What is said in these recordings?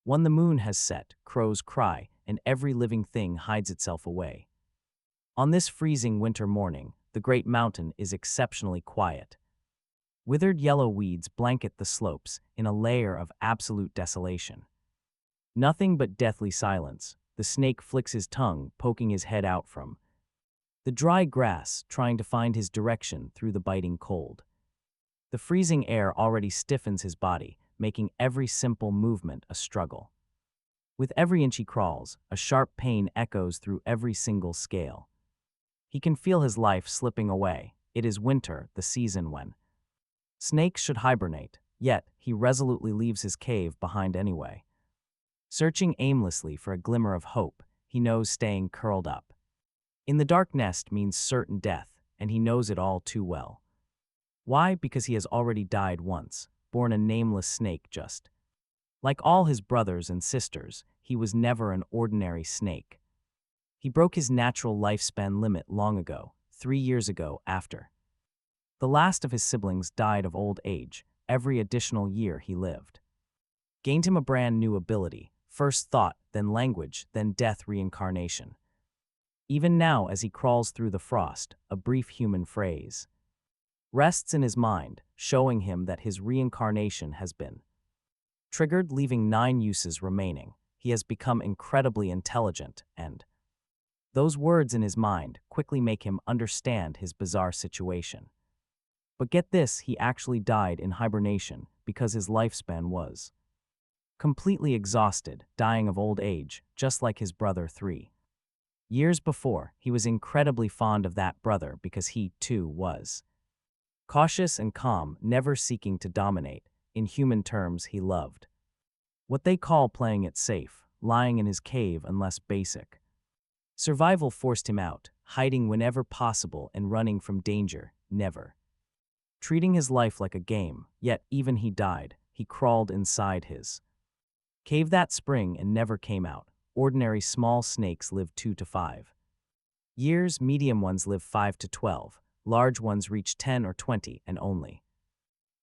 When the moon has set, crows cry, and every living thing hides itself away. On this freezing winter morning, the great mountain is exceptionally quiet. Withered yellow weeds blanket the slopes in a layer of absolute desolation. Nothing but deathly silence. The snake flicks his tongue, poking his head out from the dry grass, trying to find his direction through the biting cold. The freezing air already stiffens his body, making every simple movement a struggle. With every inch he crawls, a sharp pain echoes through every single scale. He can feel his life slipping away. It is winter, the season when snakes should hibernate, yet he resolutely leaves his cave behind anyway. Searching aimlessly for a glimmer of hope, he knows staying curled up in the dark nest means certain death, and he knows it all too well. Why? Because he has already died once, born a nameless snake just. Like all his brothers and sisters, he was never an ordinary snake. He broke his natural lifespan limit long ago, 3 years ago after the last of his siblings died of old age. Every additional year he lived gained him a brand new ability, first thought, then language, then death reincarnation. Even now, as he crawls through the frost, a brief human phrase rests in his mind, showing him that his reincarnation has been triggered, leaving 9 uses remaining. He has become incredibly intelligent, and those words in his mind quickly make him understand his bizarre situation. But get this, he actually died in hibernation because his lifespan was completely exhausted, dying of old age, just like his brother 3 years before. He was incredibly fond of that brother because he, too, was cautious and calm, never seeking to dominate. In human terms, he loved what they call playing it safe, lying in his cave unless basic survival forced him out, hiding whenever possible and running from danger, never treating his life like a game. Yet even he died, he crawled inside his cave that spring and never came out. Ordinary small snakes live 2 to 5 years, medium ones live 5 to 12, large ones reach 10 or 20, and only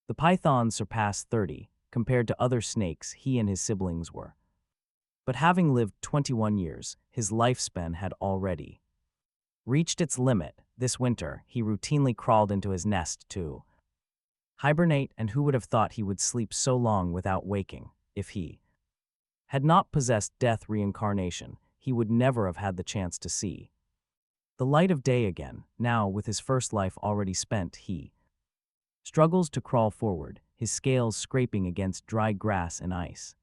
the pythons surpass 30. Compared to other snakes, he and his siblings were. But having lived 21 years, his lifespan had already reached its limit. This winter, he routinely crawled into his nest to hibernate, and who would have thought he would sleep so long without waking? If he had not possessed death reincarnation, he would never have had the chance to see the light of day again. Now, with his first life already spent, he struggles to crawl forward, his scales scraping against dry grass and ice.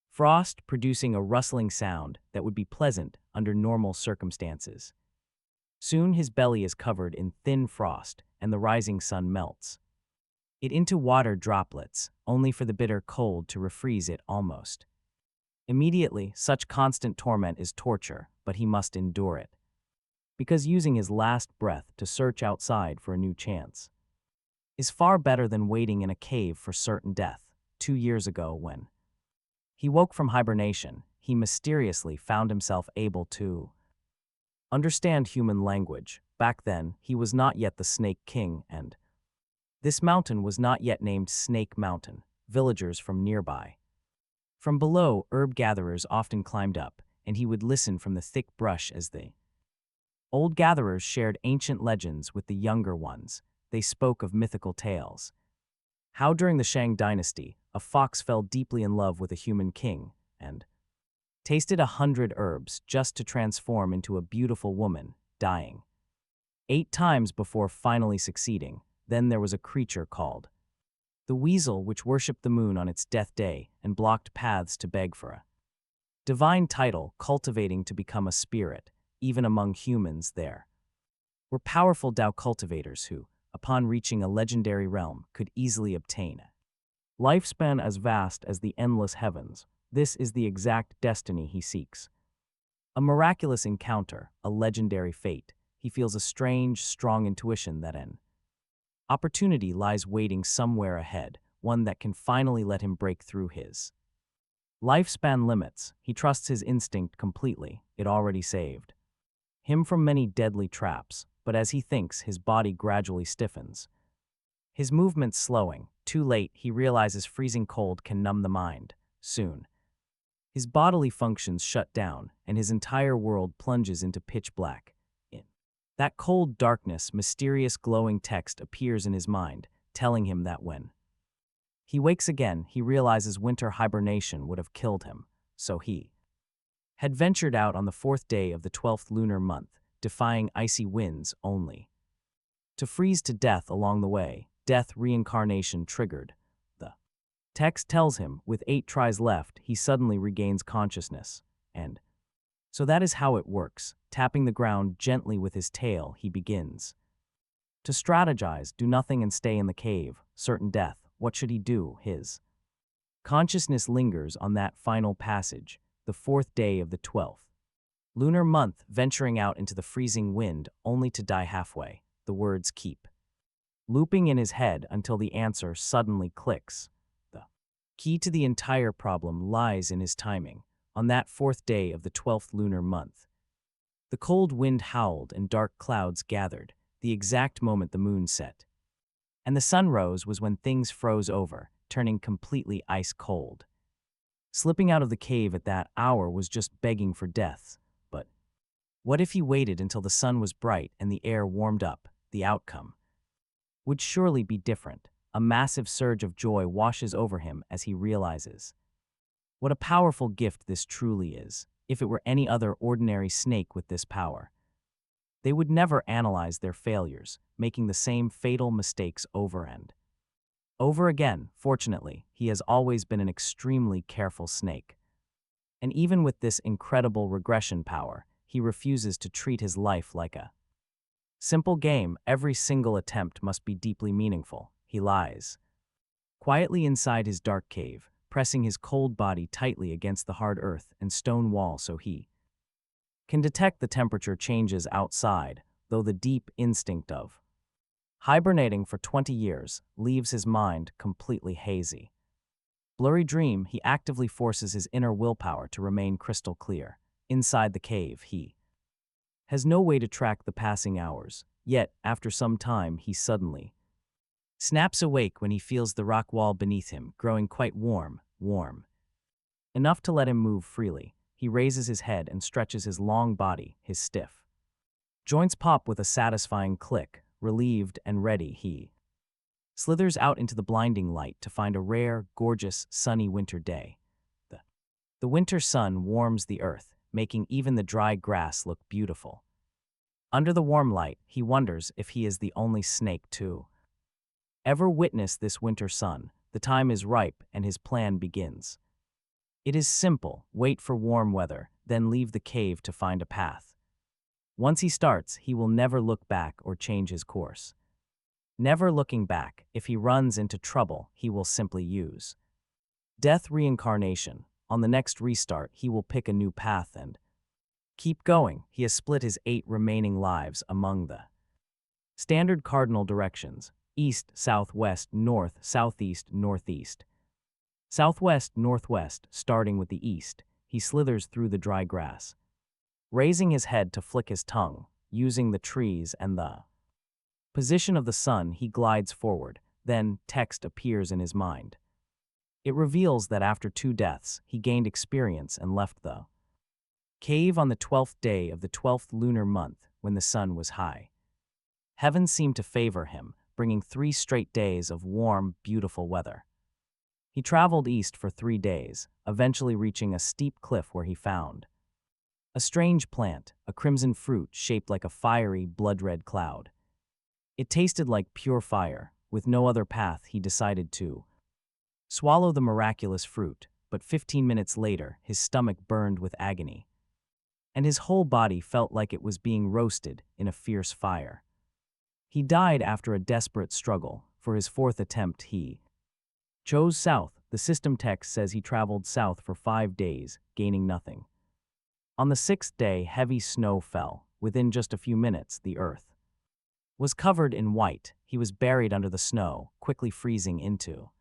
Frost producing a rustling sound that would be pleasant under normal circumstances. Soon his belly is covered in thin frost, and the rising sun melts it into water droplets, only for the bitter cold to refreeze it almost immediately. Such constant torment is torture, but he must endure it, because using his last breath to search outside for a new chance is far better than waiting in a cave for certain death. 2 years ago, when he woke from hibernation, he mysteriously found himself able to understand human language. Back then, he was not yet the Snake King, and this mountain was not yet named Snake Mountain. Villagers from nearby, from below, herb gatherers often climbed up, and he would listen from the thick brush as the old gatherers shared ancient legends with the younger ones. They spoke of mythical tales. How during the Shang dynasty, a fox fell deeply in love with a human king, and tasted 100 herbs just to transform into a beautiful woman, dying 8 times before finally succeeding. Then there was a creature called the weasel, which worshipped the moon on its death day and blocked paths to beg for a divine title, cultivating to become a spirit. Even among humans there were powerful Tao cultivators who, upon reaching a legendary realm, could easily obtain a lifespan as vast as the endless heavens. This is the exact destiny he seeks. A miraculous encounter, a legendary fate. He feels a strange, strong intuition that an opportunity lies waiting somewhere ahead, one that can finally let him break through his lifespan limits. He trusts his instinct completely. It already saved him from many deadly traps, but as he thinks, his body gradually stiffens, his movements slowing. Too late, he realizes freezing cold can numb the mind. Soon His bodily functions shut down, and his entire world plunges into pitch black. In that cold darkness, mysterious glowing text appears in his mind, telling him that when he wakes again, he realizes winter hibernation would have killed him, so he had ventured out on the 4th day of the 12th lunar month, defying icy winds only to freeze to death along the way. Death reincarnation triggered. The text tells him, with 8 tries left, he suddenly regains consciousness. And so that is how it works. Tapping the ground gently with his tail, he begins to strategize, do nothing and stay in the cave. Certain death. What should he do? His consciousness lingers on that final passage, the 4th day of the 12th lunar month, venturing out into the freezing wind only to die halfway. The words keep looping in his head until the answer suddenly clicks. The key to the entire problem lies in his timing. On that 4th day of the 12th lunar month, the cold wind howled and dark clouds gathered. The exact moment the moon set and the sun rose was when things froze over, turning completely ice cold. Slipping out of the cave at that hour was just begging for death. But what if he waited until the sun was bright and the air warmed up? The outcome would surely be different. A massive surge of joy washes over him as he realizes what a powerful gift this truly is. If it were any other ordinary snake with this power, they would never analyze their failures, making the same fatal mistakes over and over again. Fortunately, he has always been an extremely careful snake. And even with this incredible regression power, he refuses to treat his life like a simple game. Every single attempt must be deeply meaningful. He lies quietly inside his dark cave, pressing his cold body tightly against the hard earth and stone wall so he can detect the temperature changes outside, though the deep instinct of hibernating for 20 years leaves his mind completely hazy. Blurry dream, he actively forces his inner willpower to remain crystal clear. Inside the cave, he has no way to track the passing hours, yet after some time he suddenly snaps awake when he feels the rock wall beneath him growing quite warm enough to let him move freely. He raises his head and stretches his long body. His stiff joints pop with a satisfying click. Relieved and ready, he slithers out into the blinding light to find a rare, gorgeous, sunny winter day. The winter sun warms the earth, making even the dry grass look beautiful. Under the warm light, he wonders if he is the only snake to ever witness this winter sun. The time is ripe and his plan begins. It is simple: wait for warm weather, then leave the cave to find a path. Once he starts, he will never look back or change his course. Never looking back. If he runs into trouble, he will simply use death reincarnation. On the next restart, he will pick a new path and keep going. He has split his 8 remaining lives among the standard cardinal directions: east, southwest, north, southeast, northeast, southwest, northwest. Starting with the east, he slithers through the dry grass, raising his head to flick his tongue. Using the trees and the position of the sun, he glides forward. Then text appears in his mind. It reveals that after 2 deaths, he gained experience and left the cave on the 12th day of the 12th lunar month when the sun was high. Heaven seemed to favor him, bringing 3 straight days of warm, beautiful weather. He traveled east for 3 days, eventually reaching a steep cliff where he found a strange plant, a crimson fruit shaped like a fiery, blood-red cloud. It tasted like pure fire. With no other path, he decided to swallow the miraculous fruit, but 15 minutes later, his stomach burned with agony, and his whole body felt like it was being roasted in a fierce fire. He died after a desperate struggle. For his 4th attempt, he chose south. The system text says he traveled south for 5 days, gaining nothing. On the 6th day, heavy snow fell. Within just a few minutes, the earth was covered in white. He was buried under the snow, quickly freezing into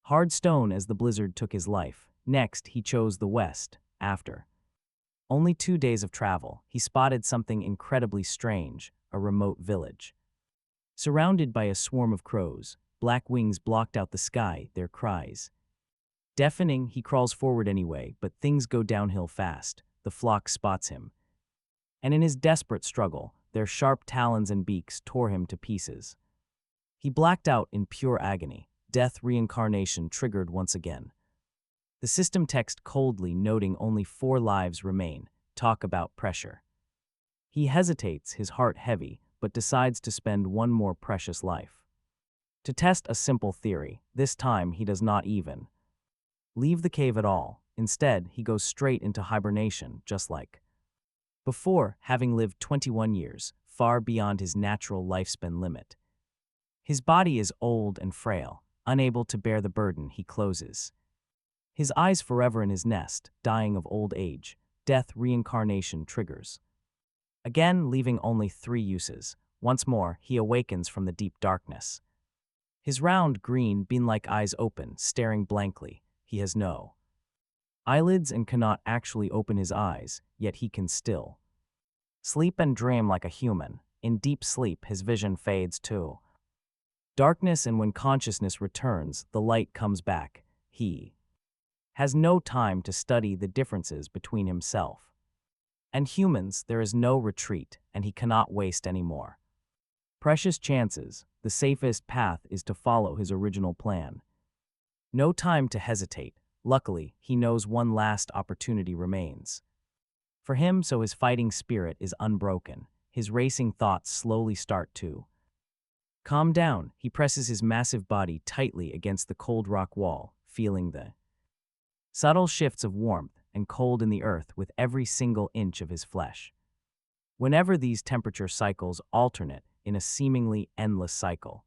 hard stone as the blizzard took his life. Next, he chose the west. After only 2 days of travel, he spotted something incredibly strange: a remote village surrounded by a swarm of crows. Black wings blocked out the sky, their cries Deafening, he crawls forward anyway, but things go downhill fast. The flock spots him. And in his desperate struggle, their sharp talons and beaks tore him to pieces. He blacked out in pure agony. Death reincarnation triggered once again. The system text coldly noting only 4 lives remain. Talk about pressure. He hesitates, his heart heavy, but decides to spend one more precious life. To test a simple theory, this time he does not even leave the cave at all. Instead, he goes straight into hibernation, just like before, having lived 21 years, far beyond his natural lifespan limit. His body is old and frail, unable to bear the burden. He closes his eyes forever in his nest, dying of old age. Death reincarnation triggers. Again, leaving only 3 uses. Once more, he awakens from the deep darkness. His round, green, bean-like eyes open, staring blankly. He has no eyelids and cannot actually open his eyes, yet he can still sleep and dream like a human. In deep sleep, his vision fades to darkness, and when consciousness returns, the light comes back. He has no time to study the differences between himself and humans. There is no retreat, and he cannot waste any more precious chances. The safest path is to follow his original plan. No time to hesitate. Luckily, he knows one last opportunity remains for him, so his fighting spirit is unbroken. His racing thoughts slowly start to calm down. He presses his massive body tightly against the cold rock wall, feeling the subtle shifts of warmth and cold in the earth with every single inch of his flesh. Whenever these temperature cycles alternate in a seemingly endless cycle,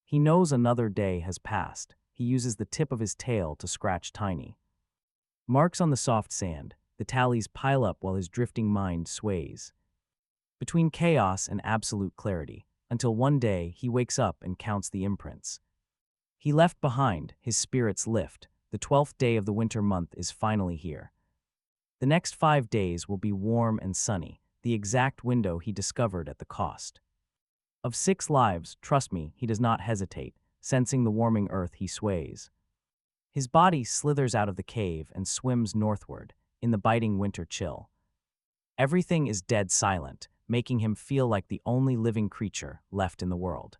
he knows another day has passed. He uses the tip of his tail to scratch tiny marks on the soft sand. The tallies pile up while his drifting mind sways between chaos and absolute clarity, until one day he wakes up and counts the imprints he left behind. His spirits lift. The 12th day of the winter month is finally here. The next 5 days will be warm and sunny, the exact window he discovered at the cost of 6 lives. Trust me, he does not hesitate. Sensing the warming earth, he sways. His body slithers out of the cave and swims northward, in the biting winter chill. Everything is dead silent, making him feel like the only living creature left in the world.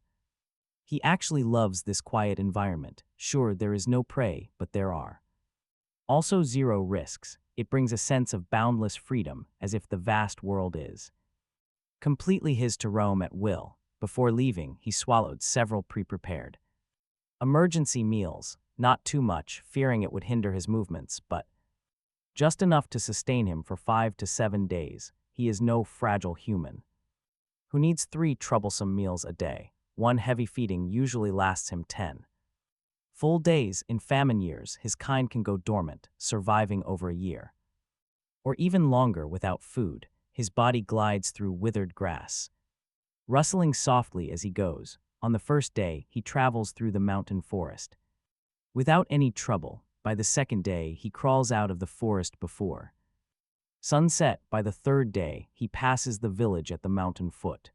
He actually loves this quiet environment. Sure, there is no prey, but there are also 0 risks. It brings a sense of boundless freedom, as if the vast world is completely his to roam at will. Before leaving, he swallowed several pre-prepared emergency meals, not too much, fearing it would hinder his movements, but just enough to sustain him for 5 to 7 days. He is no fragile human who needs 3 troublesome meals a day. One heavy feeding usually lasts him 10 full days. In famine years, his kind can go dormant, surviving over a year or even longer without food. His body glides through withered grass, rustling softly as he goes. On the first day, he travels through the mountain forest without any trouble. By the second day, he crawls out of the forest before sunset. By the 3rd day, he passes the village at the mountain foot.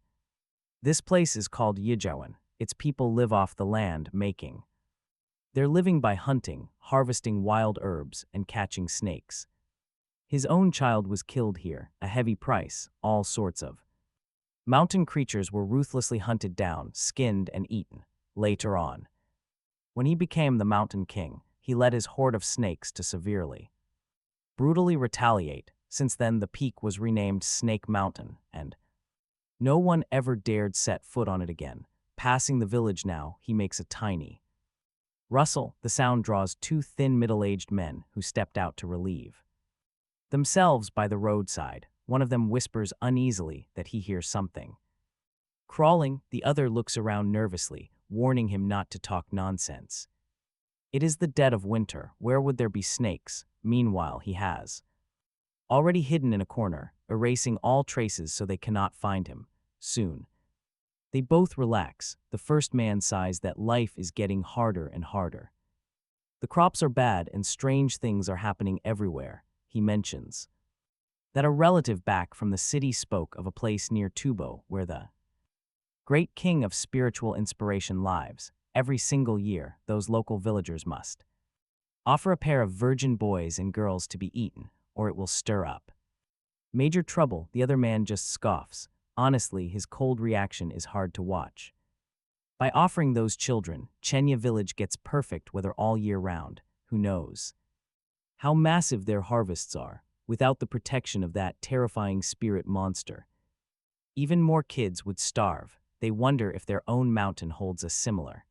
This place is called Yijawan. Its people live off the land, making their living by hunting, harvesting wild herbs, and catching snakes. His own child was killed here, a heavy price. All sorts of mountain creatures were ruthlessly hunted down, skinned, and eaten. Later on, when he became the Mountain King, he led his horde of snakes to severely, brutally retaliate. Since then, the peak was renamed Snake Mountain, and no one ever dared set foot on it again. Passing the village now, he makes a tiny rustle. The sound draws 2 thin middle-aged men who stepped out to relieve themselves by the roadside. One of them whispers uneasily that he hears something crawling. The other looks around nervously, warning him not to talk nonsense. It is the dead of winter. Where would there be snakes? Meanwhile, he has already hidden in a corner, erasing all traces so they cannot find him. Soon, they both relax. The first man sighs that life is getting harder and harder. The crops are bad and strange things are happening everywhere. He mentions that a relative back from the city spoke of a place near Tubo where the great king of spiritual inspiration lives. Every single year, those local villagers must Offer a pair of virgin boys and girls to be eaten, or it will stir up. Major trouble, the other man just scoffs. Honestly, his cold reaction is hard to watch. By offering those children, Chenya village gets perfect weather all year round. Who knows how massive their harvests are, without the protection of that terrifying spirit monster. Even more kids would starve. They wonder if their own mountain holds a similar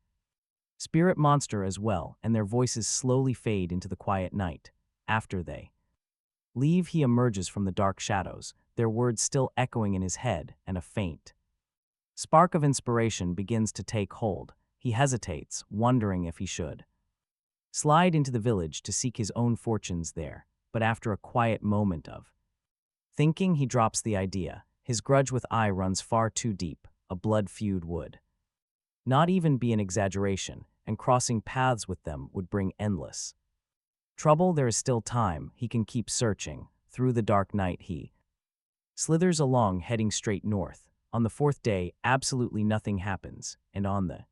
spirit monster as well, and their voices slowly fade into the quiet night. After they leave, he emerges from the dark shadows, their words still echoing in his head, and a faint spark of inspiration begins to take hold. He hesitates, wondering if he should slide into the village to seek his own fortunes there, but after a quiet moment of thinking, he drops the idea. His grudge with Ai runs far too deep. A blood feud would not even be an exaggeration, and crossing paths with them would bring endless trouble. There is still time. He can keep searching. Through the dark night he slithers along, heading straight north. On the fourth day, absolutely nothing happens, and on the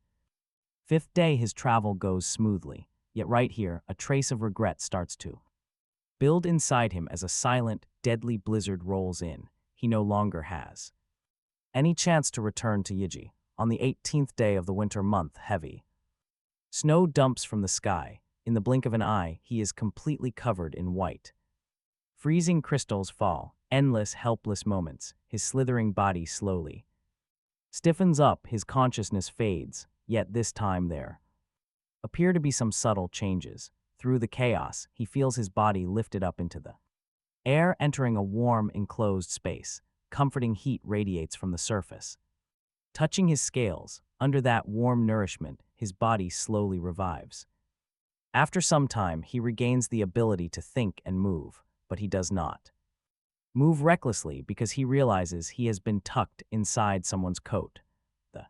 fifth day his travel goes smoothly. Yet right here, a trace of regret starts to build inside him as a silent, deadly blizzard rolls in. He no longer has any chance to return to Yiji. On the 18th day of the winter month, heavy snow dumps from the sky. In the blink of an eye, he is completely covered in white. Freezing crystals fall, endless, helpless moments. His slithering body slowly stiffens up, his consciousness fades, yet this time there appear to be some subtle changes. Through the chaos, he feels his body lifted up into the air, entering a warm, enclosed space. Comforting heat radiates from the surface, touching his scales. Under that warm nourishment, his body slowly revives. After some time, he regains the ability to think and move, but he does not move recklessly because he realizes he has been tucked inside someone's coat. The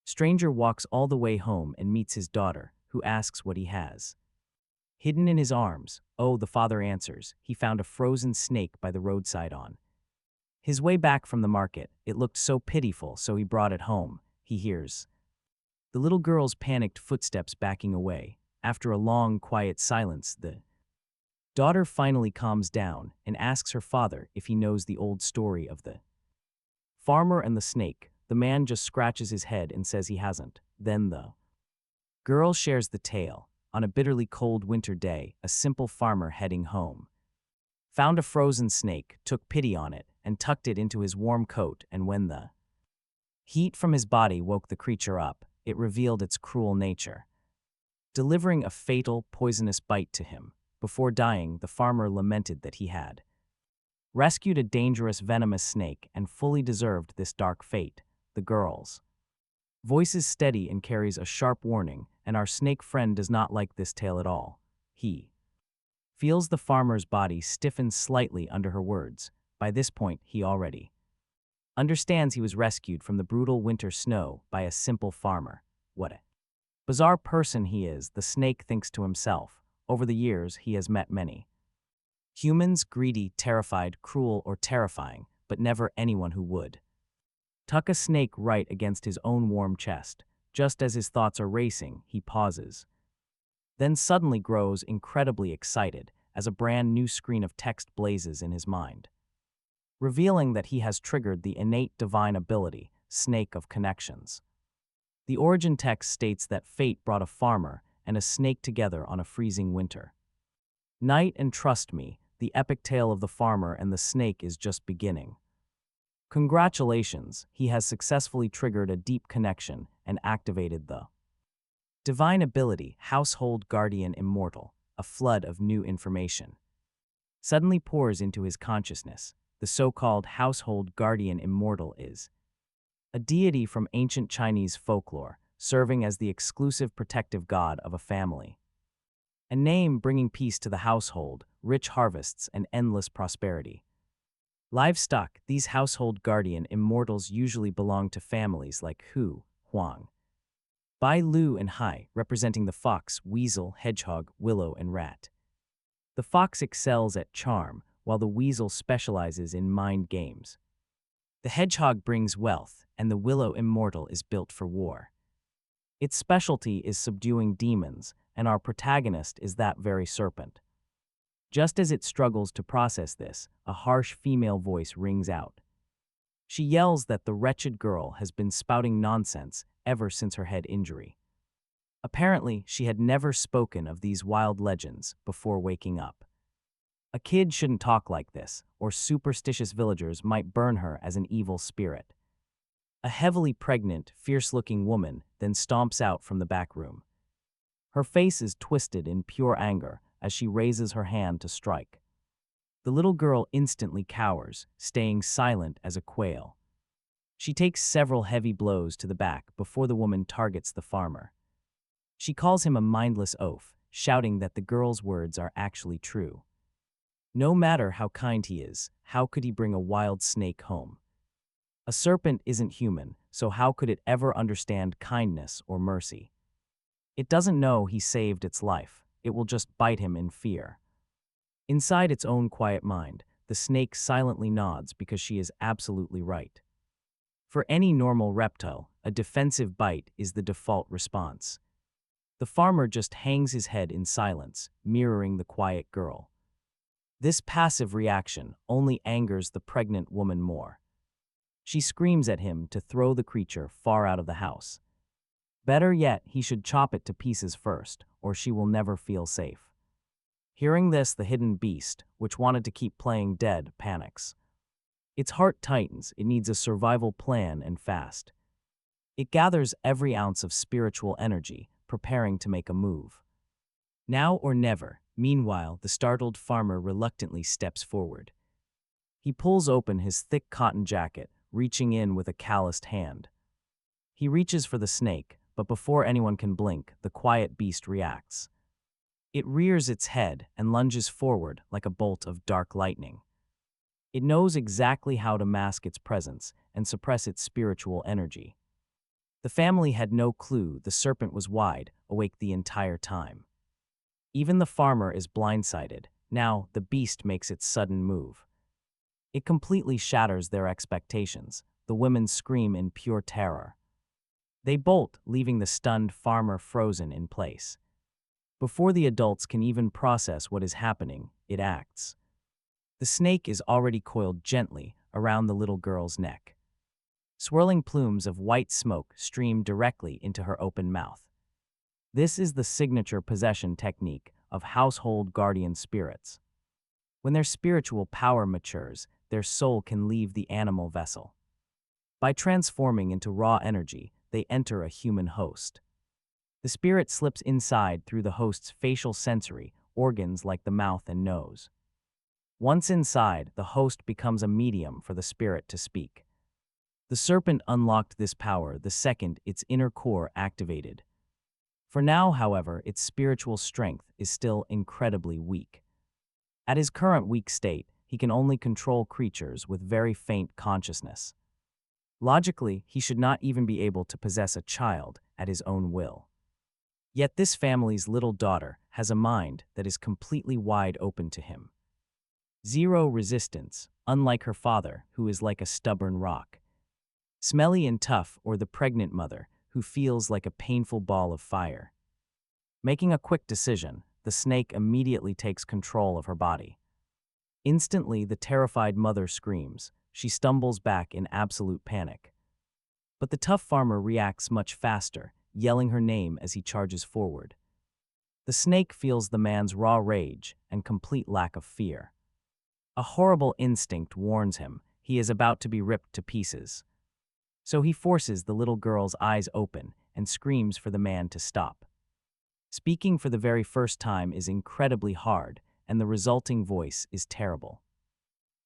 stranger walks all the way home and meets his daughter, who asks what he has hidden in his arms. Oh, the father answers, he found a frozen snake by the roadside on his way back from the market. It looked so pitiful, so he brought it home. He hears the little girl's panicked footsteps backing away. After a long, quiet silence, the daughter finally calms down and asks her father if he knows the old story of the farmer and the snake. The man just scratches his head and says he hasn't. Then the girl shares the tale. On a bitterly cold winter day, a simple farmer heading home found a frozen snake, took pity on it, and tucked it into his warm coat, and when the heat from his body woke the creature up, it revealed its cruel nature, delivering a fatal, poisonous bite to him. Before dying, the farmer lamented that he had rescued a dangerous, venomous snake and fully deserved this dark fate. The girl's voice is steady and carries a sharp warning, and our snake friend does not like this tale at all. He feels the farmer's body stiffen slightly under her words. By this point, he already understands he was rescued from the brutal winter snow by a simple farmer. What a bizarre person he is, the snake thinks to himself. Over the years, he has met many humans, greedy, terrified, cruel, or terrifying, but never anyone who would tuck a snake right against his own warm chest. Just as his thoughts are racing, he pauses, then suddenly grows incredibly excited as a brand new screen of text blazes in his mind, revealing that he has triggered the innate divine ability, Snake of Connections. The origin text states that fate brought a farmer and a snake together on a freezing winter night, and trust me, the epic tale of the farmer and the snake is just beginning. Congratulations, he has successfully triggered a deep connection and activated the divine ability, Household Guardian Immortal. A flood of new information suddenly pours into his consciousness. The so-called Household Guardian Immortal is a deity from ancient Chinese folklore, serving as the exclusive protective god of a family. A name bringing peace to the household, rich harvests, and endless prosperity. Livestock, these household guardian immortals usually belong to families like Hu, Huang, Bai Lu, and Hai, representing the fox, weasel, hedgehog, willow, and rat. The fox excels at charm, while the weasel specializes in mind games. The hedgehog brings wealth, and the willow immortal is built for war. Its specialty is subduing demons, and our protagonist is that very serpent. Just as it struggles to process this, a harsh female voice rings out. She yells that the wretched girl has been spouting nonsense ever since her head injury. Apparently, she had never spoken of these wild legends before waking up. A kid shouldn't talk like this, or superstitious villagers might burn her as an evil spirit. A heavily pregnant, fierce-looking woman then stomps out from the back room. Her face is twisted in pure anger as she raises her hand to strike. The little girl instantly cowers, staying silent as a quail. She takes several heavy blows to the back before the woman targets the farmer. She calls him a mindless oaf, shouting that the girl's words are actually true. No matter how kind he is, how could he bring a wild snake home? A serpent isn't human, so how could it ever understand kindness or mercy? It doesn't know he saved its life. It will just bite him in fear. Inside its own quiet mind, the snake silently nods because she is absolutely right. For any normal reptile, a defensive bite is the default response. The farmer just hangs his head in silence, mirroring the quiet girl. This passive reaction only angers the pregnant woman more. She screams at him to throw the creature far out of the house. Better yet, he should chop it to pieces first, or she will never feel safe. Hearing this, the hidden beast, which wanted to keep playing dead, panics. Its heart tightens. It needs a survival plan and fast. It gathers every ounce of spiritual energy, preparing to make a move. Now or never. Meanwhile, the startled farmer reluctantly steps forward. He pulls open his thick cotton jacket, reaching in with a calloused hand. He reaches for the snake, but before anyone can blink, the quiet beast reacts. It rears its head and lunges forward like a bolt of dark lightning. It knows exactly how to mask its presence and suppress its spiritual energy. The family had no clue the serpent was wide awake the entire time. Even the farmer is blindsided. Now, the beast makes its sudden move. It completely shatters their expectations. The women scream in pure terror. They bolt, leaving the stunned farmer frozen in place. Before the adults can even process what is happening, it acts. The snake is already coiled gently around the little girl's neck. Swirling plumes of white smoke stream directly into her open mouth. This is the signature possession technique of household guardian spirits. When their spiritual power matures, their soul can leave the animal vessel. By transforming into raw energy, they enter a human host. The spirit slips inside through the host's facial sensory organs like the mouth and nose. Once inside, the host becomes a medium for the spirit to speak. The serpent unlocked this power the second its inner core activated. For now, however, its spiritual strength is still incredibly weak. At his current weak state, he can only control creatures with very faint consciousness. Logically, he should not even be able to possess a child at his own will. Yet this family's little daughter has a mind that is completely wide open to him. Zero resistance, unlike her father, who is like a stubborn rock. Smelly and tough, or the pregnant mother, who feels like a painful ball of fire. Making a quick decision, the snake immediately takes control of her body. Instantly, the terrified mother screams. She stumbles back in absolute panic. But the tough farmer reacts much faster, yelling her name as he charges forward. The snake feels the man's raw rage and complete lack of fear. A horrible instinct warns him he is about to be ripped to pieces. So he forces the little girl's eyes open and screams for the man to stop. Speaking for the very first time is incredibly hard, and the resulting voice is terrible.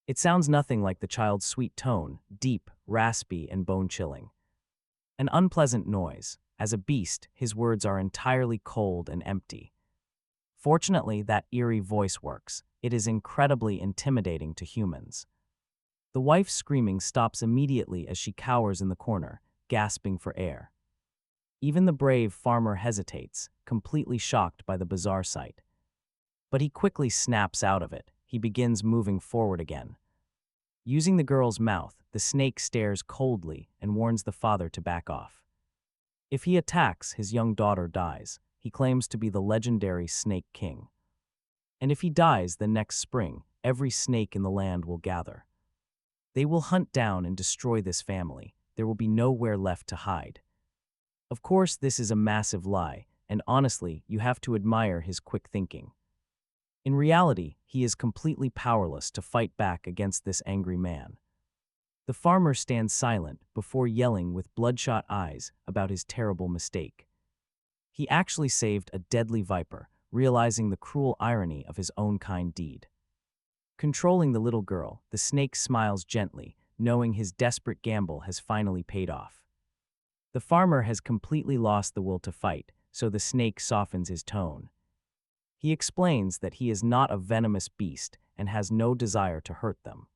It sounds nothing like the child's sweet tone, deep, raspy, and bone-chilling. An unpleasant noise. As a beast, his words are entirely cold and empty. Fortunately, that eerie voice works. It is incredibly intimidating to humans. The wife's screaming stops immediately as she cowers in the corner, gasping for air. Even the brave farmer hesitates, completely shocked by the bizarre sight. But he quickly snaps out of it. He begins moving forward again. Using the girl's mouth, the snake stares coldly and warns the father to back off. If he attacks, his young daughter dies, he claims to be the legendary Snake King. And if he dies the next spring, every snake in the land will gather. They will hunt down and destroy this family. There will be nowhere left to hide. Of course, this is a massive lie, and honestly, you have to admire his quick thinking. In reality, he is completely powerless to fight back against this angry man. The farmer stands silent before yelling with bloodshot eyes about his terrible mistake. He actually saved a deadly viper, realizing the cruel irony of his own kind deed. Controlling the little girl, the snake smiles gently, knowing his desperate gamble has finally paid off. The farmer has completely lost the will to fight, so the snake softens his tone. He explains that he is not a venomous beast and has no desire to hurt them.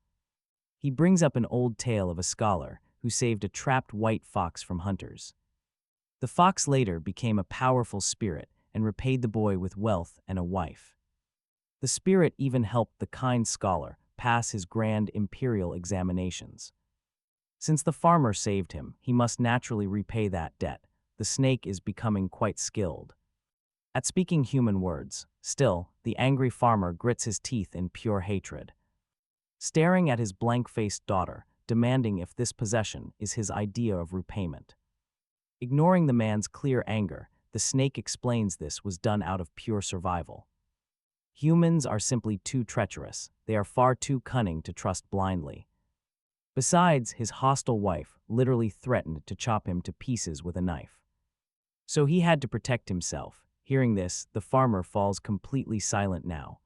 He brings up an old tale of a scholar who saved a trapped white fox from hunters. The fox later became a powerful spirit and repaid the boy with wealth and a wife. The spirit even helped the kind scholar pass his grand imperial examinations. Since the farmer saved him, he must naturally repay that debt. The snake is becoming quite skilled at speaking human words. Still, the angry farmer grits his teeth in pure hatred, staring at his blank-faced daughter, demanding if this possession is his idea of repayment. Ignoring the man's clear anger, the snake explains this was done out of pure survival. Humans are simply too treacherous. They are far too cunning to trust blindly. Besides, his hostile wife literally threatened to chop him to pieces with a knife. So he had to protect himself. Hearing this, the farmer falls completely silent now.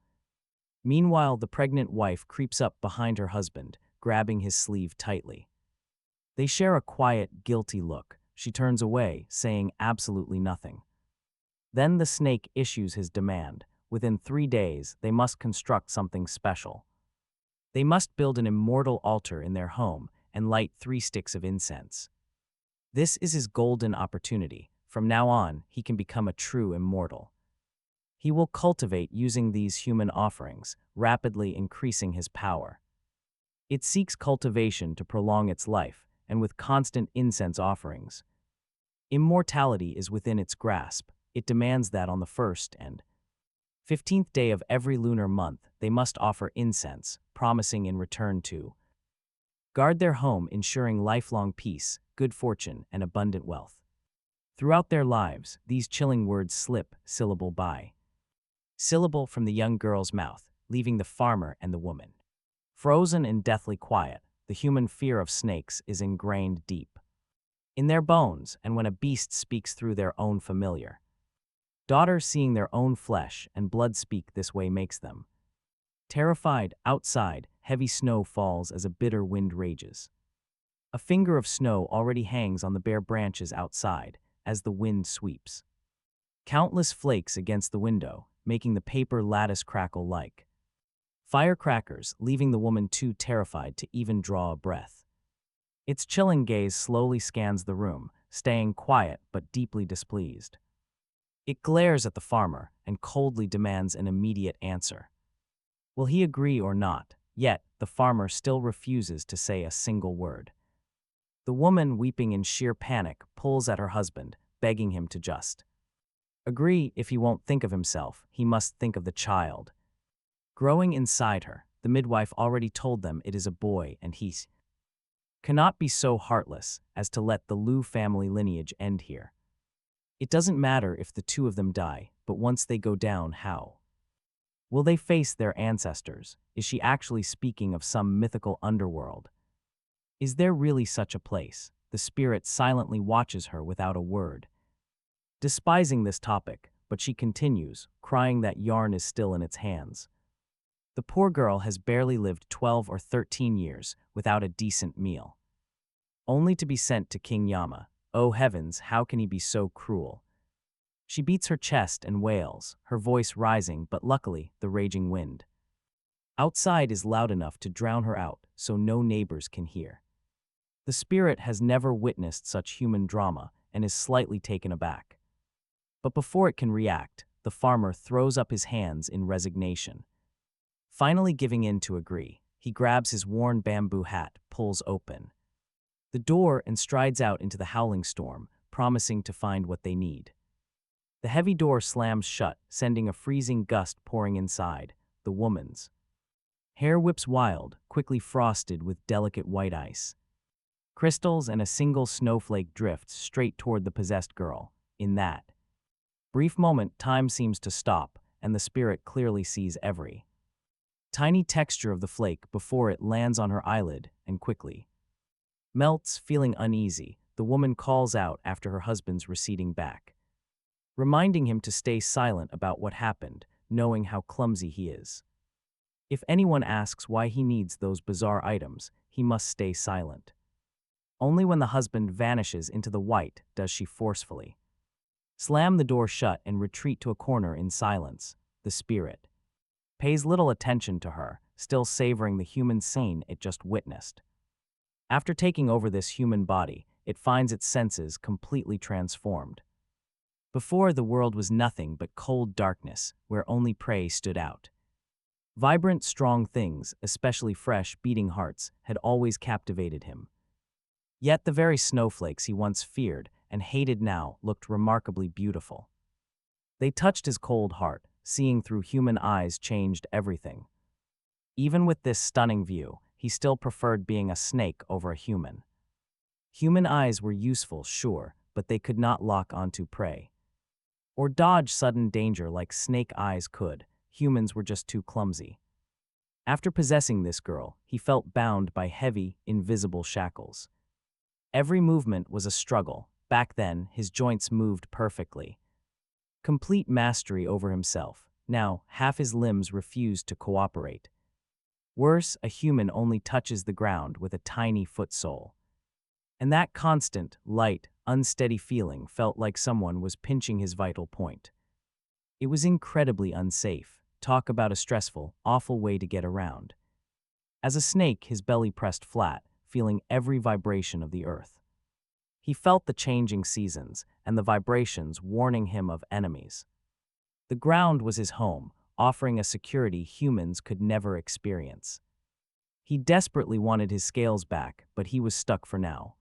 Meanwhile, the pregnant wife creeps up behind her husband, grabbing his sleeve tightly. They share a quiet, guilty look. She turns away, saying absolutely nothing. Then the snake issues his demand. Within 3 days, they must construct something special. They must build an immortal altar in their home and light 3 sticks of incense. This is his golden opportunity. From now on, he can become a true immortal. He will cultivate using these human offerings, rapidly increasing his power. It seeks cultivation to prolong its life, and with constant incense offerings. Immortality is within its grasp. It demands that on the 1st and 15th day of every lunar month, they must offer incense, promising in return to guard their home, ensuring lifelong peace, good fortune, and abundant wealth. Throughout their lives, these chilling words slip syllable by syllable from the young girl's mouth, leaving the farmer and the woman frozen and deathly quiet. The human fear of snakes is ingrained deep in their bones, and when a beast speaks through their own familiar daughter, seeing their own flesh and blood speak this way makes them terrified. Outside, heavy snow falls as a bitter wind rages. A finger of snow already hangs on the bare branches outside as the wind sweeps countless flakes against the window, making the paper lattice crackle like firecrackers, leaving the woman too terrified to even draw a breath. Its chilling gaze slowly scans the room, staying quiet but deeply displeased. It glares at the farmer and coldly demands an immediate answer. Will he agree or not? Yet, the farmer still refuses to say a single word. The woman, weeping in sheer panic, pulls at her husband, begging him to just agree. If he won't think of himself, he must think of the child growing inside her. The midwife already told them it is a boy, and he cannot be so heartless as to let the Liu family lineage end here. It doesn't matter if the 2 of them die, but once they go down, how will they face their ancestors? Is she actually speaking of some mythical underworld? Is there really such a place? The spirit silently watches her without a word, despising this topic, but she continues, crying that yarn is still in its hands. The poor girl has barely lived 12 or 13 years without a decent meal, only to be sent to King Yama. Oh heavens, how can he be so cruel? She beats her chest and wails, her voice rising, but luckily, the raging wind outside is loud enough to drown her out, so no neighbors can hear. The spirit has never witnessed such human drama and is slightly taken aback. But before it can react, the farmer throws up his hands in resignation. Finally giving in to agree, he grabs his worn bamboo hat, pulls open the door, and strides out into the howling storm, promising to find what they need. The heavy door slams shut, sending a freezing gust pouring inside, the woman's. Hair whips wild, quickly frosted with delicate white ice. Crystals and a single snowflake drifts straight toward the possessed girl. In that brief moment, time seems to stop, and the spirit clearly sees every tiny texture of the flake before it lands on her eyelid and quickly melts. Feeling uneasy, the woman calls out after her husband's receding back, reminding him to stay silent about what happened, knowing how clumsy he is. If anyone asks why he needs those bizarre items, he must stay silent. Only when the husband vanishes into the white does she forcefully slam the door shut and retreat to a corner in silence. The spirit pays little attention to her, still savoring the human scene it just witnessed. After taking over this human body, it finds its senses completely transformed. Before, the world was nothing but cold darkness, where only prey stood out. Vibrant, strong things, especially fresh, beating hearts, had always captivated him. Yet the very snowflakes he once feared and hated now looked remarkably beautiful. They touched his cold heart. Seeing through human eyes changed everything. Even with this stunning view, he still preferred being a snake over a human. Human eyes were useful, sure, but they could not lock onto prey or dodge sudden danger like snake eyes could. Humans were just too clumsy. After possessing this girl, he felt bound by heavy, invisible shackles. Every movement was a struggle. Back then, his joints moved perfectly. Complete mastery over himself. Now, half his limbs refused to cooperate. Worse, a human only touches the ground with a tiny foot sole. And that constant, light, unsteady feeling felt like someone was pinching his vital point. It was incredibly unsafe. Talk about a stressful, awful way to get around. As a snake, his belly pressed flat, feeling every vibration of the earth. He felt the changing seasons and the vibrations warning him of enemies. The ground was his home, offering a security humans could never experience. He desperately wanted his scales back, but he was stuck for now.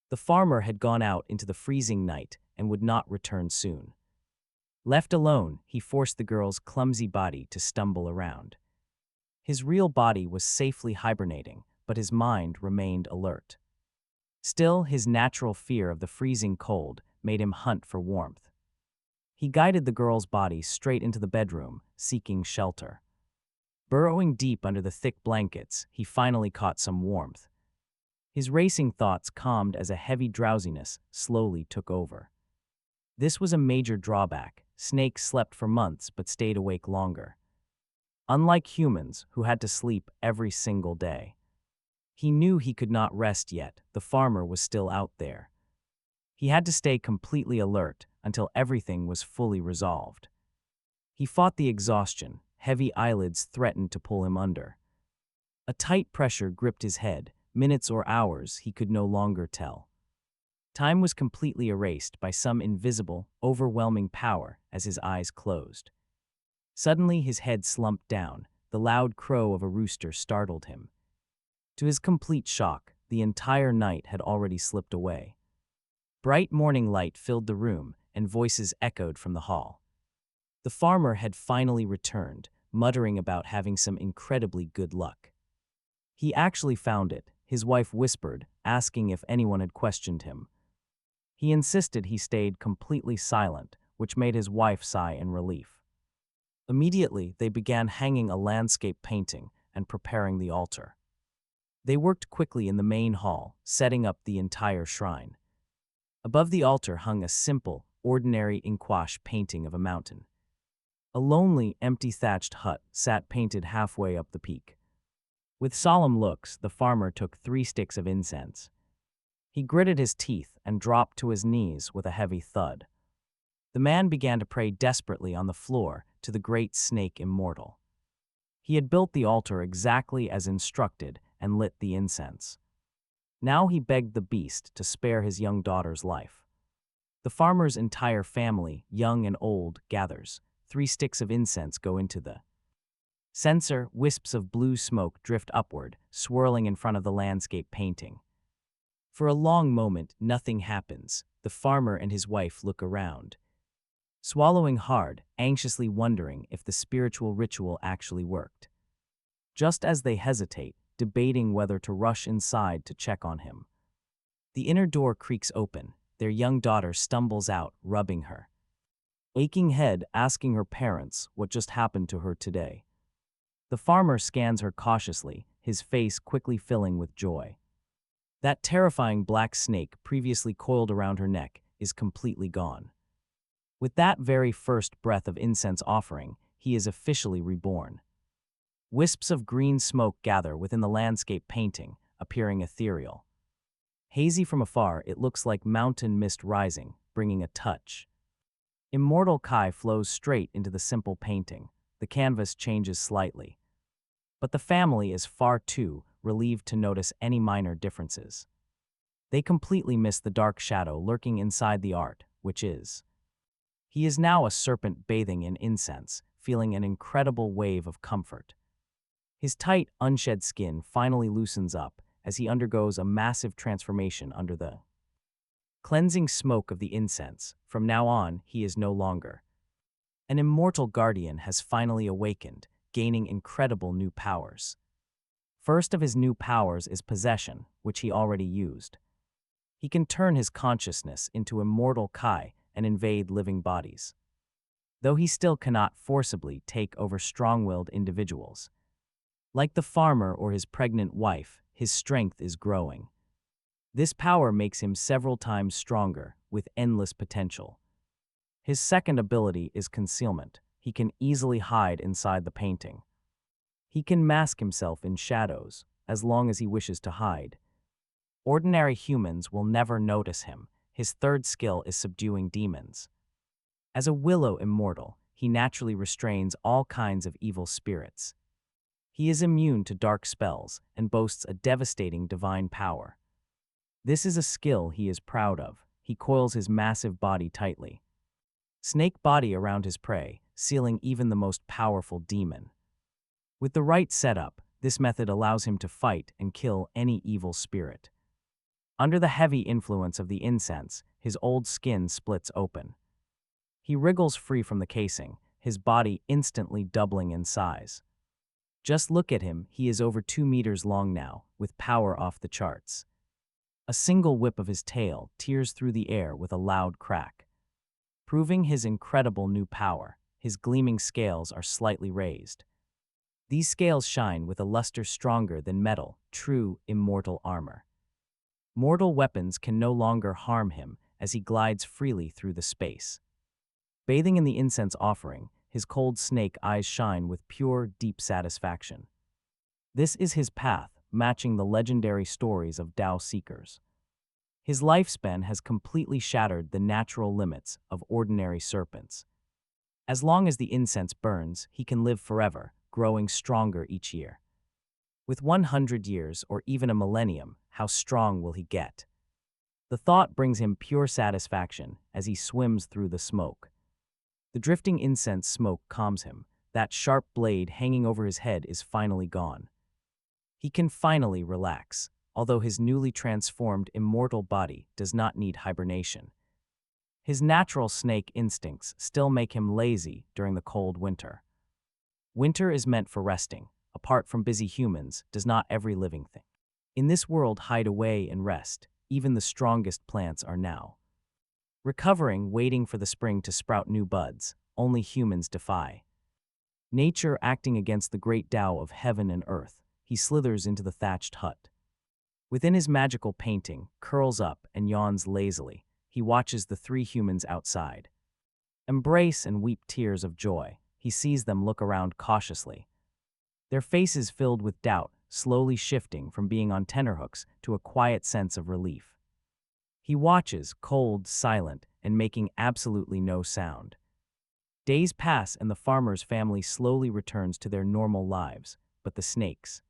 The farmer had gone out into the freezing night and would not return soon. Left alone, he forced the girl's clumsy body to stumble around. His real body was safely hibernating, but his mind remained alert. Still, his natural fear of the freezing cold made him hunt for warmth. He guided the girl's body straight into the bedroom, seeking shelter. Burrowing deep under the thick blankets, he finally caught some warmth. His racing thoughts calmed as a heavy drowsiness slowly took over. This was a major drawback. Snakes slept for months but stayed awake longer. Unlike humans, who had to sleep every single day. He knew he could not rest yet. The farmer was still out there. He had to stay completely alert until everything was fully resolved. He fought the exhaustion. Heavy eyelids threatened to pull him under. A tight pressure gripped his head. Minutes or hours, he could no longer tell. Time was completely erased by some invisible, overwhelming power as his eyes closed. Suddenly, his head slumped down. The loud crow of a rooster startled him. To his complete shock, the entire night had already slipped away. Bright morning light filled the room, and voices echoed from the hall. The farmer had finally returned, muttering about having some incredibly good luck. He actually found it, his wife whispered, asking if anyone had questioned him. He insisted he stayed completely silent, which made his wife sigh in relief. Immediately, they began hanging a landscape painting and preparing the altar. They worked quickly in the main hall, setting up the entire shrine. Above the altar hung a simple, ordinary inkwash painting of a mountain. A lonely, empty thatched hut sat painted halfway up the peak. With solemn looks, the farmer took 3 sticks of incense. He gritted his teeth and dropped to his knees with a heavy thud. The man began to pray desperately on the floor to the great snake Immortal. He had built the altar exactly as instructed and lit the incense. Now he begged the beast to spare his young daughter's life. The farmer's entire family, young and old, gathers. 3 sticks of incense go into the censer. Wisps of blue smoke drift upward, swirling in front of the landscape painting. For a long moment, nothing happens. The farmer and his wife look around. swallowing hard, anxiously wondering if the spiritual ritual actually worked. Just as they hesitate, debating whether to rush inside to check on him, the inner door creaks open. Their young daughter stumbles out, rubbing her aching head, asking her parents what just happened to her today. The farmer scans her cautiously, his face quickly filling with joy. That terrifying black snake previously coiled around her neck is completely gone. With that very first breath of incense offering, he is officially reborn. Wisps of green smoke gather within the landscape painting, appearing ethereal. Hazy from afar, it looks like mountain mist rising, bringing a touch. Immortal Kai flows straight into the simple painting. The canvas changes slightly. But the family is far too relieved to notice any minor differences. They completely miss the dark shadow lurking inside the art, which is. He is now a serpent bathing in incense, feeling an incredible wave of comfort. His tight, unshed skin finally loosens up as he undergoes a massive transformation under the cleansing smoke of the incense. From now on, he is no longer. An immortal guardian has finally awakened, gaining incredible new powers. First of his new powers is possession, which he already used. He can turn his consciousness into immortal Kai and invade living bodies. Though he still cannot forcibly take over strong-willed individuals. Like the farmer or his pregnant wife, his strength is growing. This power makes him several times stronger, with endless potential. His second ability is concealment. He can easily hide inside the painting. He can mask himself in shadows, as long as he wishes to hide. Ordinary humans will never notice him. His third skill is subduing demons. As a willow immortal, he naturally restrains all kinds of evil spirits. He is immune to dark spells and boasts a devastating divine power. This is a skill he is proud of. He coils his massive body tightly. Snake body around his prey, sealing even the most powerful demon. With the right setup, this method allows him to fight and kill any evil spirit. Under the heavy influence of the incense, his old skin splits open. He wriggles free from the casing, his body instantly doubling in size. Just look at him, he is over 2 meters long now, with power off the charts. A single whip of his tail tears through the air with a loud crack. Proving his incredible new power, his gleaming scales are slightly raised. These scales shine with a luster stronger than metal, true immortal armor. Mortal weapons can no longer harm him as he glides freely through the space. Bathing in the incense offering, his cold snake eyes shine with pure, deep satisfaction. This is his path, matching the legendary stories of Tao seekers. His lifespan has completely shattered the natural limits of ordinary serpents. As long as the incense burns, he can live forever, growing stronger each year. With 100 years or even a millennium, how strong will he get? The thought brings him pure satisfaction as he swims through the smoke. The drifting incense smoke calms him. That sharp blade hanging over his head is finally gone. He can finally relax, although his newly transformed immortal body does not need hibernation. His natural snake instincts still make him lazy during the cold winter. Winter is meant for resting. Apart from busy humans, does not every living thing in this world hide away and rest? Even the strongest plants are now recovering, waiting for the spring to sprout new buds. Only humans defy nature, acting against the great Tao of heaven and earth. He slithers into the thatched hut. Within his magical painting, curls up and yawns lazily. He watches the 3 humans outside embrace and weep tears of joy. He sees them look around cautiously. Their faces filled with doubt, slowly shifting from being on tenterhooks to a quiet sense of relief. He watches, cold, silent, and making absolutely no sound. Days pass and the farmer's family slowly returns to their normal lives, but the snakes.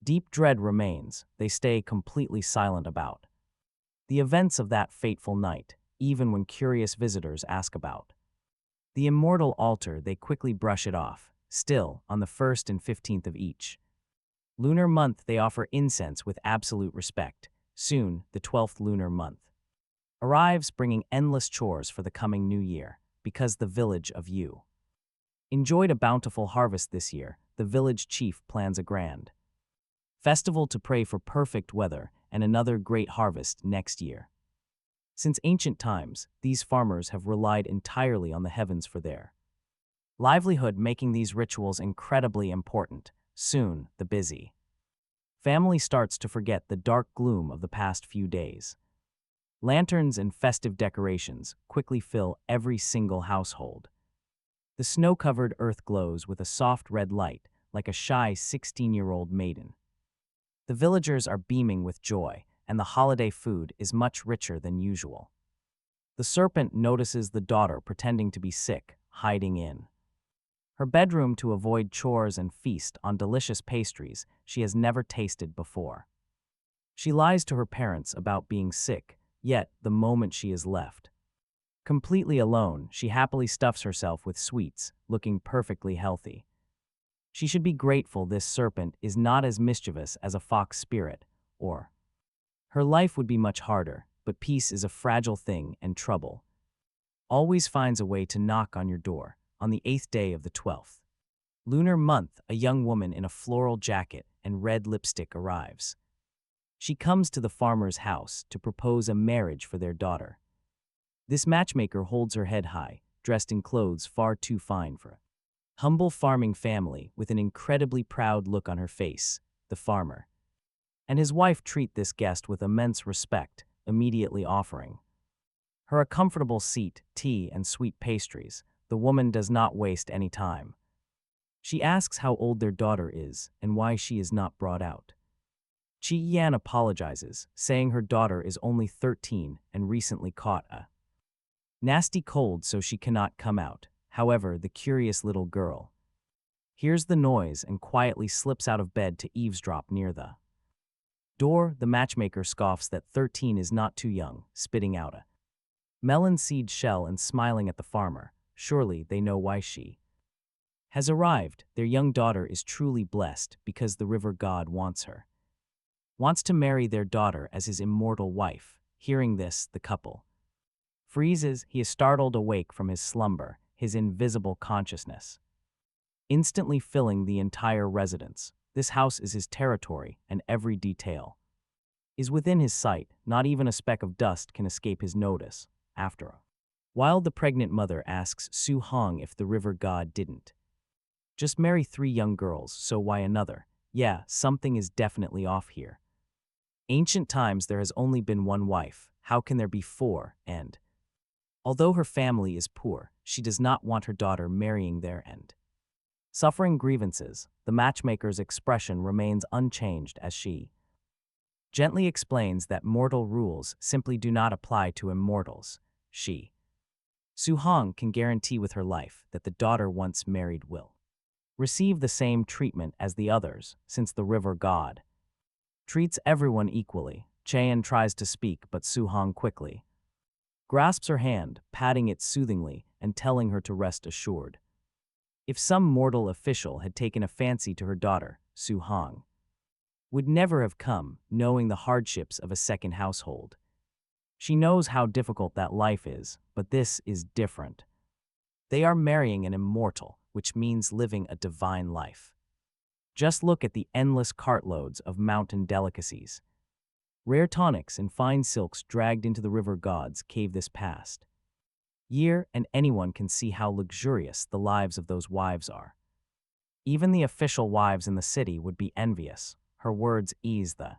Deep dread remains. They stay completely silent about the events of that fateful night, even when curious visitors ask about the immortal altar. They quickly brush it off. Still, on the 1st and 15th of each lunar month, they offer incense with absolute respect. Soon, the 12th lunar month arrives, bringing endless chores for the coming new year. because the village of you enjoyed a bountiful harvest this year. The village chief plans a grand festival to pray for perfect weather and another great harvest next year. Since ancient times, these farmers have relied entirely on the heavens for their livelihood, making these rituals incredibly important. Soon, the busy family starts to forget the dark gloom of the past few days. Lanterns and festive decorations quickly fill every single household. The snow-covered earth glows with a soft red light, like a shy 16-year-old maiden. The villagers are beaming with joy, and the holiday food is much richer than usual. The serpent notices the daughter pretending to be sick, hiding in her bedroom to avoid chores and feast on delicious pastries she has never tasted before. She lies to her parents about being sick, yet the moment she is left completely alone, she happily stuffs herself with sweets, looking perfectly healthy. She should be grateful this serpent is not as mischievous as a fox spirit, or her life would be much harder, but peace is a fragile thing, and trouble always finds a way to knock on your door. On the 8th day of the 12th lunar month, a young woman in a floral jacket and red lipstick arrives. She comes to the farmer's house to propose a marriage for their daughter. This matchmaker holds her head high, dressed in clothes far too fine for a humble farming family, with an incredibly proud look on her face. The farmer and his wife treat this guest with immense respect, immediately offering her a comfortable seat, tea, and sweet pastries. The woman does not waste any time. She asks how old their daughter is and why she is not brought out. Chi Yan apologizes, saying her daughter is only 13 and recently caught a nasty cold, so she cannot come out. However, the curious little girl hears the noise and quietly slips out of bed to eavesdrop near the door. The matchmaker scoffs that 13 is not too young, spitting out a melon seed shell and smiling at the farmer. Surely they know why she has arrived. Their young daughter is truly blessed because the river god wants to marry their daughter as his immortal wife. Hearing this, the couple freezes. He is startled awake from his slumber, his invisible consciousness instantly filling the entire residence. This house is his territory, and every detail is within his sight. Not even a speck of dust can escape his notice. After a while, the pregnant mother asks Su Hong if the river god didn't just marry 3 young girls, so why another? Yeah, something is definitely off here. Ancient times there has only been one wife. How can there be 4? And although her family is poor, she does not want her daughter marrying there and suffering grievances. The matchmaker's expression remains unchanged as she gently explains that mortal rules simply do not apply to immortals. Su Hong can guarantee with her life that the daughter once married will receive the same treatment as the others, since the river god treats everyone equally. Cheyenne tries to speak, but Su Hong quickly grasps her hand, patting it soothingly and telling her to rest assured. If some mortal official had taken a fancy to her daughter, Su Hong would never have come, knowing the hardships of a second household. She knows how difficult that life is, but this is different. They are marrying an immortal, which means living a divine life. Just look at the endless cartloads of mountain delicacies, rare tonics and fine silks dragged into the river god's cave this past year, and anyone can see how luxurious the lives of those wives are. Even the official wives in the city would be envious. Her words ease the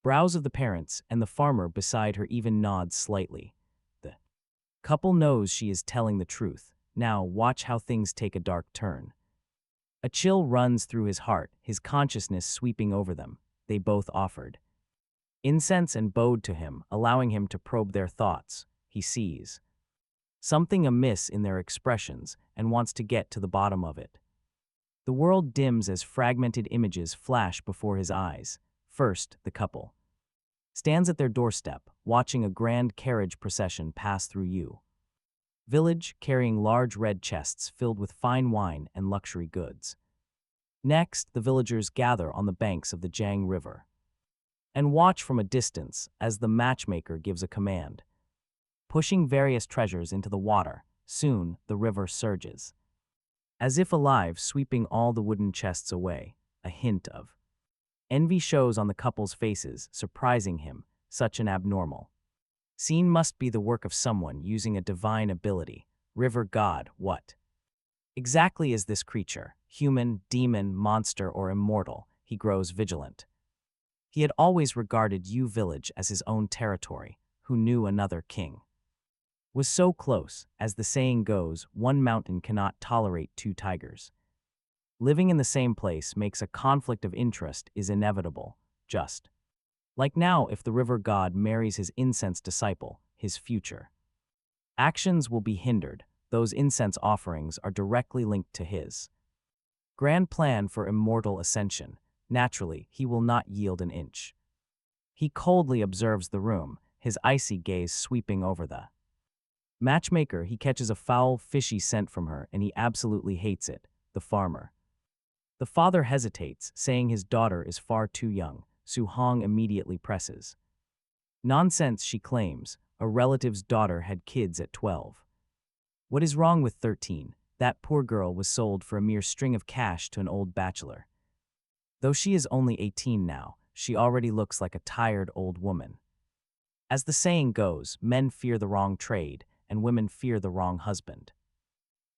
brows of the parents, and the farmer beside her even nods slightly. The couple knows she is telling the truth. Now watch how things take a dark turn. A chill runs through his heart, his consciousness sweeping over them. They both offered incense and bowed to him, allowing him to probe their thoughts. He sees something amiss in their expressions and wants to get to the bottom of it. The world dims as fragmented images flash before his eyes. First, the couple stands at their doorstep, watching a grand carriage procession pass through you village, carrying large red chests filled with fine wine and luxury goods. Next, the villagers gather on the banks of the Jiang River and watch from a distance as the matchmaker gives a command, pushing various treasures into the water. Soon, the river surges. As if alive, sweeping all the wooden chests away, a hint of envy shows on the couple's faces, surprising him, such an abnormal scene must be the work of someone using a divine ability. River god, what exactly is this creature? Human, demon, monster, or immortal? He grows vigilant. He had always regarded Yu village as his own territory. Who knew another king was so close? As the saying goes, one mountain cannot tolerate two tigers. Living in the same place makes a conflict of interest is inevitable, just like now if the river god marries his incense disciple, his future actions will be hindered. Those incense offerings are directly linked to his grand plan for immortal ascension. Naturally, he will not yield an inch. He coldly observes the room, his icy gaze sweeping over the matchmaker. He catches a foul, fishy scent from her, and he absolutely hates it. The farmer. The father hesitates, saying his daughter is far too young. Su Hong immediately presses. Nonsense, she claims. A relative's daughter had kids at 12. What is wrong with 13? That poor girl was sold for a mere string of cash to an old bachelor. Though she is only 18 now, she already looks like a tired old woman. As the saying goes, men fear the wrong trade, and women fear the wrong husband.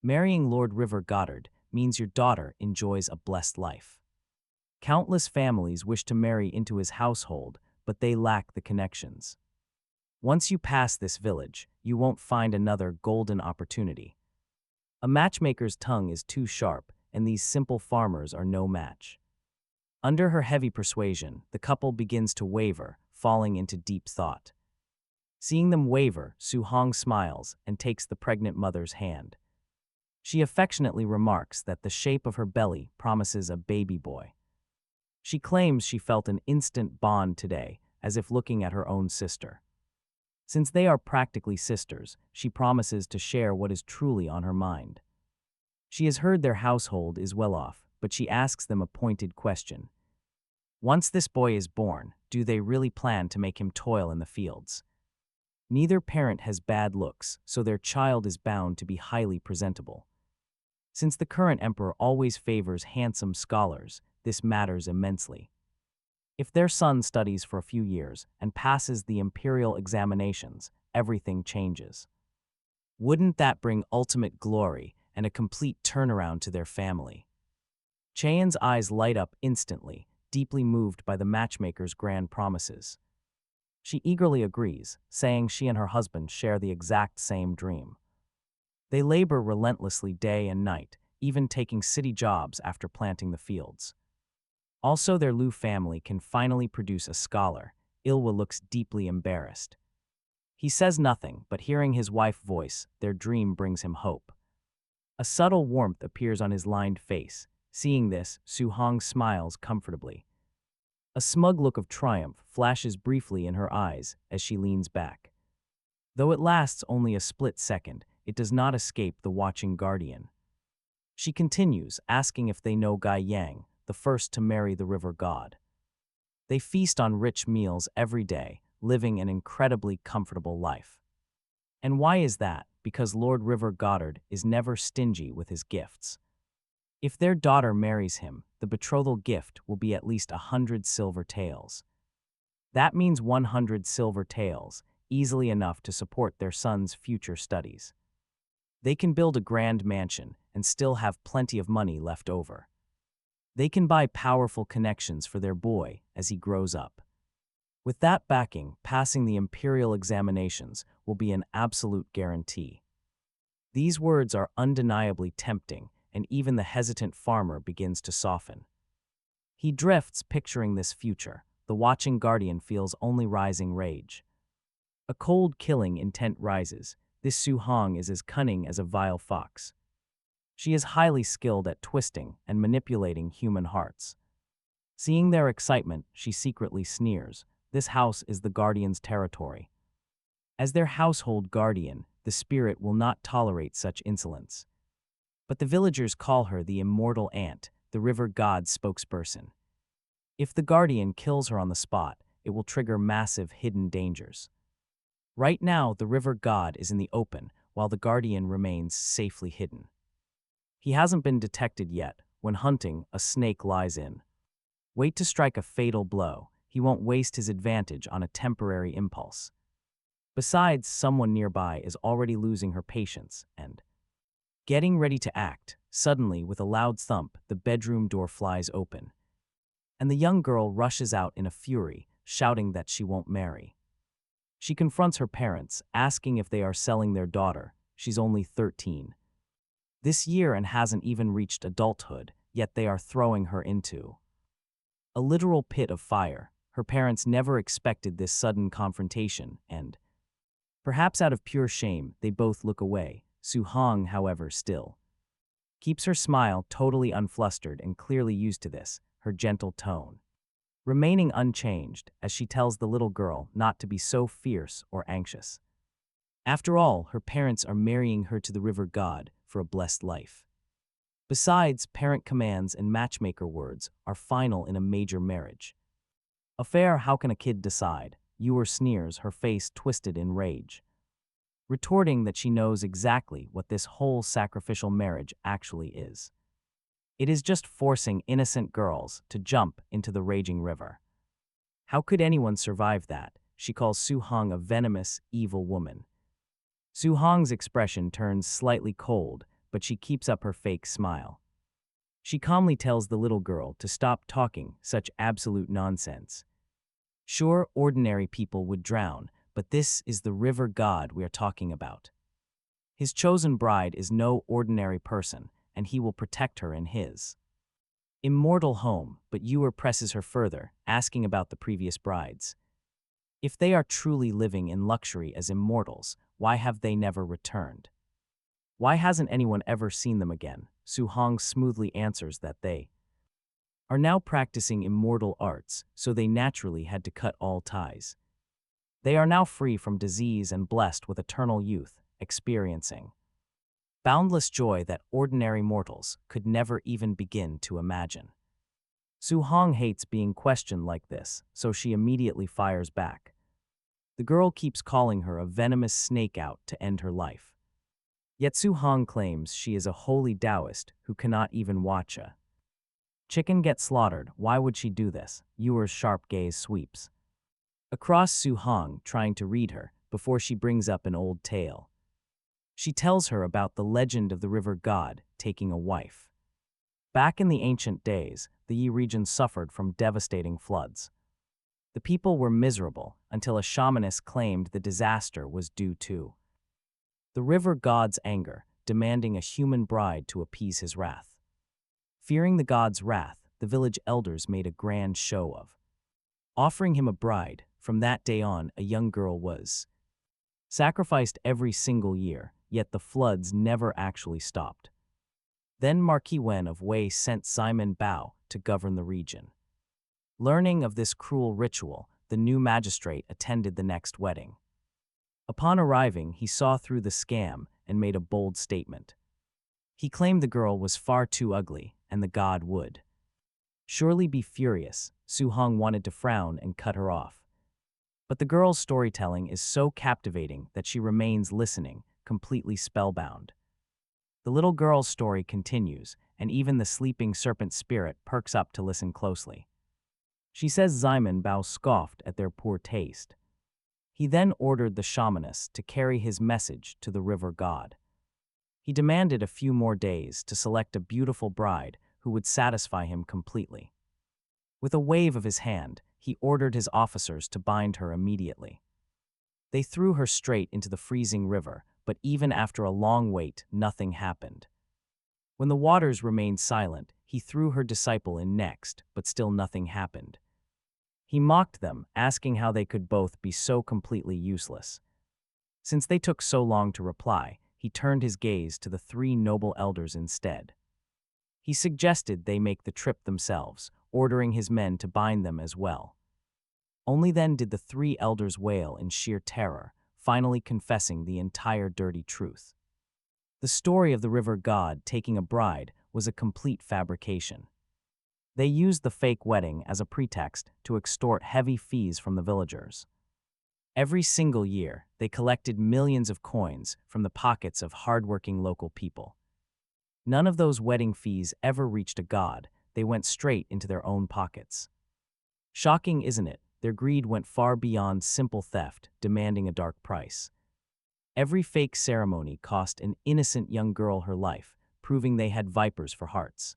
Marrying Lord River Goddard means your daughter enjoys a blessed life. Countless families wish to marry into his household, but they lack the connections. Once you pass this village, you won't find another golden opportunity. A matchmaker's tongue is too sharp, and these simple farmers are no match. Under her heavy persuasion, the couple begins to waver, falling into deep thought. Seeing them waver, Su Hong smiles and takes the pregnant mother's hand. She affectionately remarks that the shape of her belly promises a baby boy. She claims she felt an instant bond today, as if looking at her own sister. Since they are practically sisters, she promises to share what is truly on her mind. She has heard their household is well off, but she asks them a pointed question. Once this boy is born, do they really plan to make him toil in the fields? Neither parent has bad looks, so their child is bound to be highly presentable. Since the current emperor always favors handsome scholars, this matters immensely. If their son studies for a few years and passes the imperial examinations, everything changes. Wouldn't that bring ultimate glory and a complete turnaround to their family? Cheyen's eyes light up instantly, deeply moved by the matchmaker's grand promises. She eagerly agrees, saying she and her husband share the exact same dream. They labor relentlessly day and night, even taking city jobs after planting the fields. Also, their Liu family can finally produce a scholar. Ilwa looks deeply embarrassed. He says nothing, but hearing his wife's voice, their dream brings him hope. A subtle warmth appears on his lined face. Seeing this, Su Hong smiles comfortably. A smug look of triumph flashes briefly in her eyes as she leans back. Though it lasts only a split second, it does not escape the watching guardian. She continues, asking if they know Gai Yang, the first to marry the river god. They feast on rich meals every day, living an incredibly comfortable life. And why is that? Because Lord River Goddard is never stingy with his gifts. If their daughter marries him, the betrothal gift will be at least 100 silver taels. That means 100 silver taels, easily enough to support their son's future studies. They can build a grand mansion and still have plenty of money left over. They can buy powerful connections for their boy as he grows up. With that backing, passing the imperial examinations will be an absolute guarantee. These words are undeniably tempting, and even the hesitant farmer begins to soften. He drifts, picturing this future. The watching guardian feels only rising rage. A cold, killing intent rises. This Su Hong is as cunning as a vile fox. She is highly skilled at twisting and manipulating human hearts. Seeing their excitement, she secretly sneers. This house is the guardian's territory. As their household guardian, the spirit will not tolerate such insolence. But the villagers call her the Immortal Ant, the river god's spokesperson. If the guardian kills her on the spot, it will trigger massive hidden dangers. Right now, the river god is in the open, while the guardian remains safely hidden. He hasn't been detected yet. When hunting, a snake lies in wait to strike a fatal blow. He won't waste his advantage on a temporary impulse. Besides, someone nearby is already losing her patience and getting ready to act. Suddenly, with a loud thump, the bedroom door flies open, and the young girl rushes out in a fury, shouting that she won't marry. She confronts her parents, asking if they are selling their daughter. She's only 13 this year and hasn't even reached adulthood, yet they are throwing her into a literal pit of fire. Her parents never expected this sudden confrontation, and perhaps out of pure shame, they both look away. Su-hong, however, still keeps her smile, totally unflustered and clearly used to this, her gentle tone remaining unchanged as she tells the little girl not to be so fierce or anxious. After all, her parents are marrying her to the river god for a blessed life. Besides, parent commands and matchmaker words are final in a major marriage affair. How can a kid decide? Ewer sneers, her face twisted in rage, retorting that she knows exactly what this whole sacrificial marriage actually is. It is just forcing innocent girls to jump into the raging river. How could anyone survive that? She calls Su-hong a venomous, evil woman. Su-hong's expression turns slightly cold, but she keeps up her fake smile. She calmly tells the little girl to stop talking such absolute nonsense. Sure, ordinary people would drown, but this is the river god we are talking about. His chosen bride is no ordinary person, and he will protect her in his immortal home. But Ewer presses her further, asking about the previous brides. If they are truly living in luxury as immortals, why have they never returned? Why hasn't anyone ever seen them again? Su-hong smoothly answers that they are now practicing immortal arts, so they naturally had to cut all ties. They are now free from disease and blessed with eternal youth, experiencing boundless joy that ordinary mortals could never even begin to imagine. Su-hong hates being questioned like this, so she immediately fires back. The girl keeps calling her a venomous snake out to end her life. Yet Su-hong claims she is a holy Taoist who cannot even watch a chicken get slaughtered. Why would she do this? Ewer's sharp gaze sweeps across Su-hong, trying to read her, before she brings up an old tale. She tells her about the legend of the river god taking a wife. Back in the ancient days, the Yi region suffered from devastating floods. The people were miserable until a shamaness claimed the disaster was due to the river god's anger, demanding a human bride to appease his wrath. Fearing the god's wrath, the village elders made a grand show of offering him a bride. From that day on, a young girl was sacrificed every single year, yet the floods never actually stopped. Then Marquis Wen of Wei sent Simon Bao to govern the region. Learning of this cruel ritual, the new magistrate attended the next wedding. Upon arriving, he saw through the scam and made a bold statement. He claimed the girl was far too ugly, and the god would surely be furious. Su-hong wanted to frown and cut her off. But the girl's storytelling is so captivating that she remains listening, completely spellbound. The little girl's story continues, and even the sleeping serpent spirit perks up to listen closely. She says Simon Bao scoffed at their poor taste. He then ordered the shamaness to carry his message to the river god. He demanded a few more days to select a beautiful bride who would satisfy him completely. With a wave of his hand, he ordered his officers to bind her immediately. They threw her straight into the freezing river, but even after a long wait, nothing happened. When the waters remained silent, he threw her disciple in next, but still nothing happened. He mocked them, asking how they could both be so completely useless. Since they took so long to reply, he turned his gaze to the three noble elders instead. He suggested they make the trip themselves, ordering his men to bind them as well. Only then did the three elders wail in sheer terror, finally confessing the entire dirty truth. The story of the river god taking a bride was a complete fabrication. They used the fake wedding as a pretext to extort heavy fees from the villagers. Every single year, they collected millions of coins from the pockets of hardworking local people. None of those wedding fees ever reached a god, they went straight into their own pockets. Shocking, isn't it? Their greed went far beyond simple theft, demanding a dark price. Every fake ceremony cost an innocent young girl her life, proving they had vipers for hearts.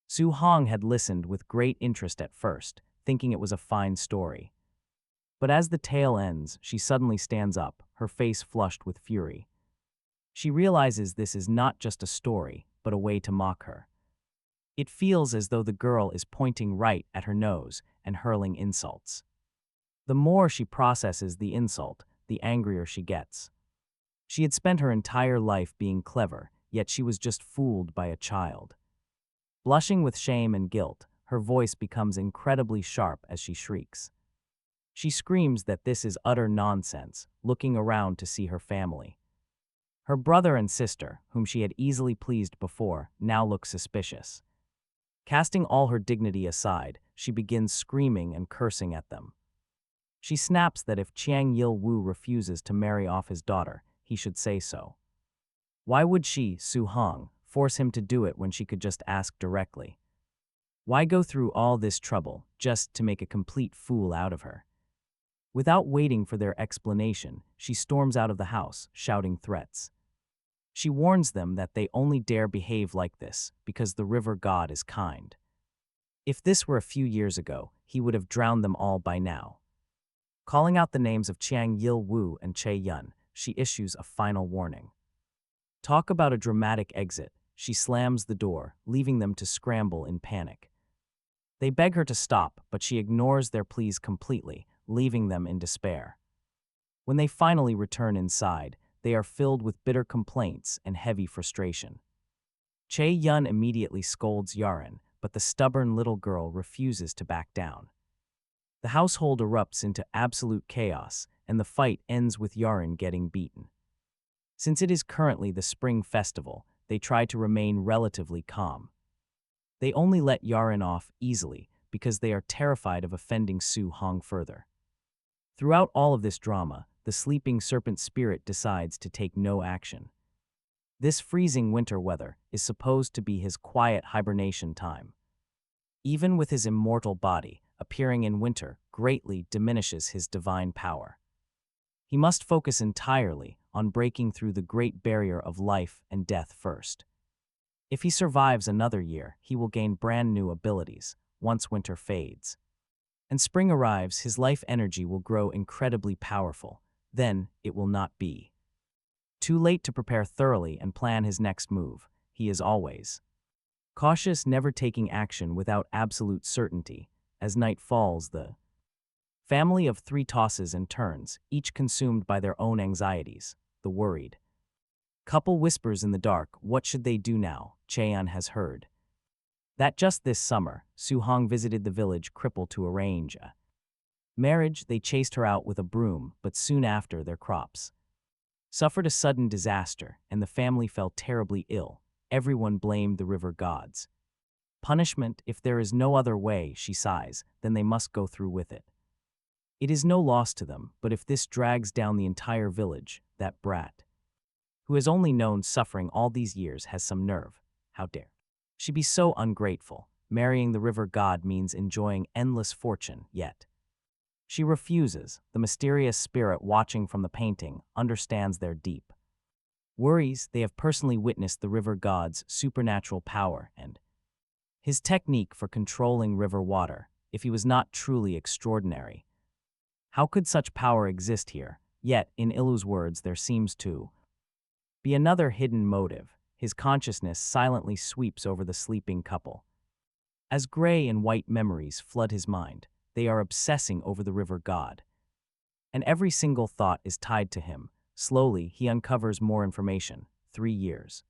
Su Hong had listened with great interest at first, thinking it was a fine story. But as the tale ends, she suddenly stands up, her face flushed with fury. She realizes this is not just a story, but a way to mock her. It feels as though the girl is pointing right at her nose and hurling insults. The more she processes the insult, the angrier she gets. She had spent her entire life being clever, yet she was just fooled by a child. Blushing with shame and guilt, her voice becomes incredibly sharp as she shrieks. She screams that this is utter nonsense, looking around to see her family. Her brother and sister, whom she had easily pleased before, now look suspicious. Casting all her dignity aside, she begins screaming and cursing at them. She snaps that if Chiang Yil-woo refuses to marry off his daughter, he should say so. Why would she, Su Hong, force him to do it when she could just ask directly? Why go through all this trouble just to make a complete fool out of her? Without waiting for their explanation, she storms out of the house, shouting threats. She warns them that they only dare behave like this because the river god is kind. If this were a few years ago, he would have drowned them all by now. Calling out the names of Chiang Yil-woo and Che Yun, she issues a final warning. Talk about a dramatic exit, she slams the door, leaving them to scramble in panic. They beg her to stop, but she ignores their pleas completely, leaving them in despair. When they finally return inside, they are filled with bitter complaints and heavy frustration. Che Yun immediately scolds Yaren, but the stubborn little girl refuses to back down. The household erupts into absolute chaos, and the fight ends with Yaren getting beaten. Since it is currently the spring festival, they try to remain relatively calm. They only let Yaren off easily because they are terrified of offending Su Hong further. Throughout all of this drama, the sleeping serpent spirit decides to take no action. This freezing winter weather is supposed to be his quiet hibernation time. Even with his immortal body, appearing in winter greatly diminishes his divine power. He must focus entirely on breaking through the great barrier of life and death first. If he survives another year, he will gain brand new abilities once winter fades. And spring arrives, his life energy will grow incredibly powerful. Then it will not be too late to prepare thoroughly and plan his next move. He is always cautious, never taking action without absolute certainty. As night falls, the family of three tosses and turns, each consumed by their own anxieties. The worried couple whispers in the dark, what should they do now? Cheon has heard that just this summer, Su Hong visited the village crippled to arrange a marriage. They chased her out with a broom, but soon after their crops suffered a sudden disaster, and the family fell terribly ill. Everyone blamed the river gods. Punishment, if there is no other way, she sighs, then they must go through with it. It is no loss to them, but if this drags down the entire village, that brat, who has only known suffering all these years, has some nerve. How dare she be so ungrateful? Marrying the river god means enjoying endless fortune, yet she refuses. The mysterious spirit watching from the painting understands their deep worries. They have personally witnessed the river god's supernatural power and his technique for controlling river water. If he was not truly extraordinary, how could such power exist here? Yet, in Ilu's words, there seems to be another hidden motive. His consciousness silently sweeps over the sleeping couple. As gray and white memories flood his mind, they are obsessing over the river god. And every single thought is tied to him. Slowly, he uncovers more information. 3 years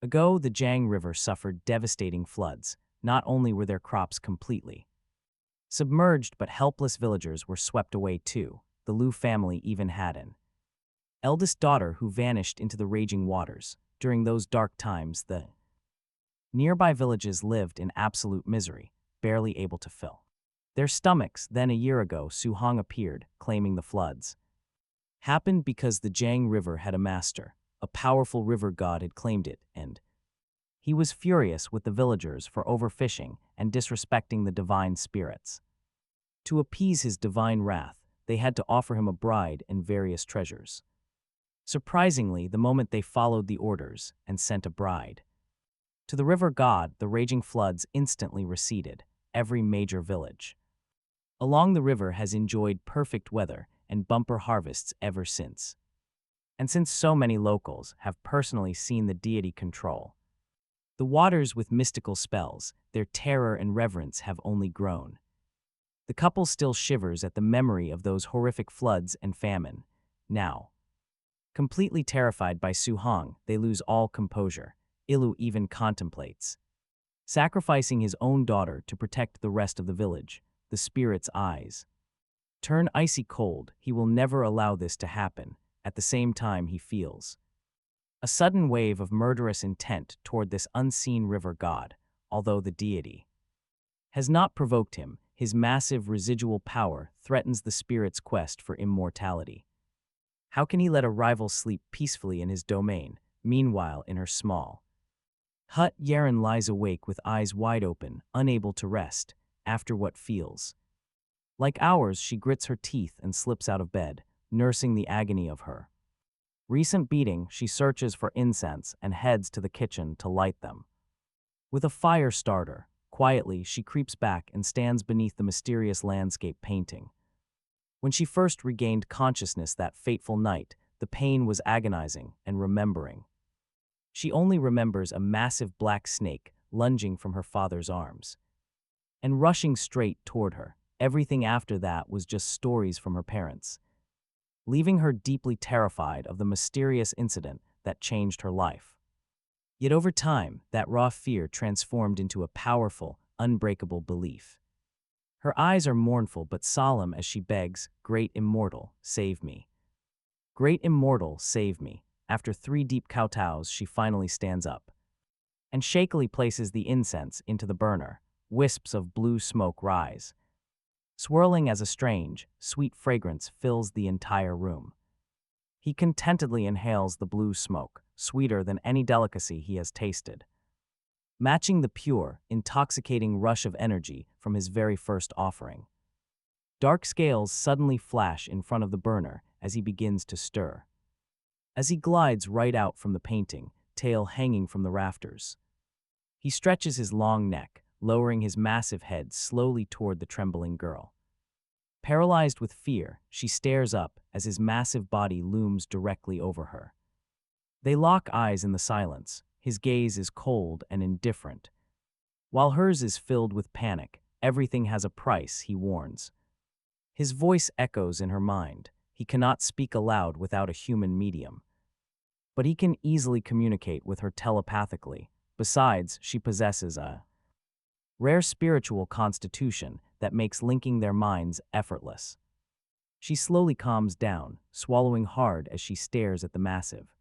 ago, the Jiang River suffered devastating floods. Not only were their crops completely submerged, but helpless villagers were swept away too. The Liu family even had an eldest daughter who vanished into the raging waters. During those dark times, the nearby villages lived in absolute misery, barely able to fill their stomachs. Then a year ago, Su Hong appeared, claiming the floods happened because the Jiang River had a master. A powerful river god had claimed it, and he was furious with the villagers for overfishing and disrespecting the divine spirits. To appease his divine wrath, they had to offer him a bride and various treasures. Surprisingly, the moment they followed the orders and sent a bride to the river god, the raging floods instantly receded, every major village along the river has enjoyed perfect weather and bumper harvests ever since. And since so many locals have personally seen the deity control the waters with mystical spells, their terror and reverence have only grown. The couple still shivers at the memory of those horrific floods and famine. Now, completely terrified by Su Hong, they lose all composure. Ilu even contemplates sacrificing his own daughter to protect the rest of the village. The spirit's eyes turn icy cold. He will never allow this to happen. At the same time, he feels a sudden wave of murderous intent toward this unseen river god. Although the deity has not provoked him, his massive residual power threatens the spirit's quest for immortality. How can he let a rival sleep peacefully in his domain? Meanwhile, in her small hut, Yaren lies awake with eyes wide open, unable to rest. After what feels like hours, she grits her teeth and slips out of bed, nursing the agony of her recent beating. She searches for incense and heads to the kitchen to light them. With a fire starter, quietly she creeps back and stands beneath the mysterious landscape painting. When she first regained consciousness that fateful night, the pain was agonizing and remembering. She only remembers a massive black snake lunging from her father's arms and rushing straight toward her. Everything after that was just stories from her parents, leaving her deeply terrified of the mysterious incident that changed her life. Yet over time, that raw fear transformed into a powerful, unbreakable belief. Her eyes are mournful but solemn as she begs, "Great Immortal, save me. Great Immortal, save me." After 3 deep kowtows, she finally stands up and shakily places the incense into the burner. Wisps of blue smoke rise, swirling as a strange, sweet fragrance fills the entire room. He contentedly inhales the blue smoke, sweeter than any delicacy he has tasted, matching the pure, intoxicating rush of energy from his very first offering. Dark scales suddenly flash in front of the burner as he begins to stir. As he glides right out from the painting, tail hanging from the rafters, he stretches his long neck, lowering his massive head slowly toward the trembling girl. Paralyzed with fear, she stares up as his massive body looms directly over her. They lock eyes in the silence. His gaze is cold and indifferent, while hers is filled with panic. Everything has a price, he warns. His voice echoes in her mind. He cannot speak aloud without a human medium, but he can easily communicate with her telepathically. Besides, she possesses a rare spiritual constitution that makes linking their minds effortless. She slowly calms down, swallowing hard as she stares at the massive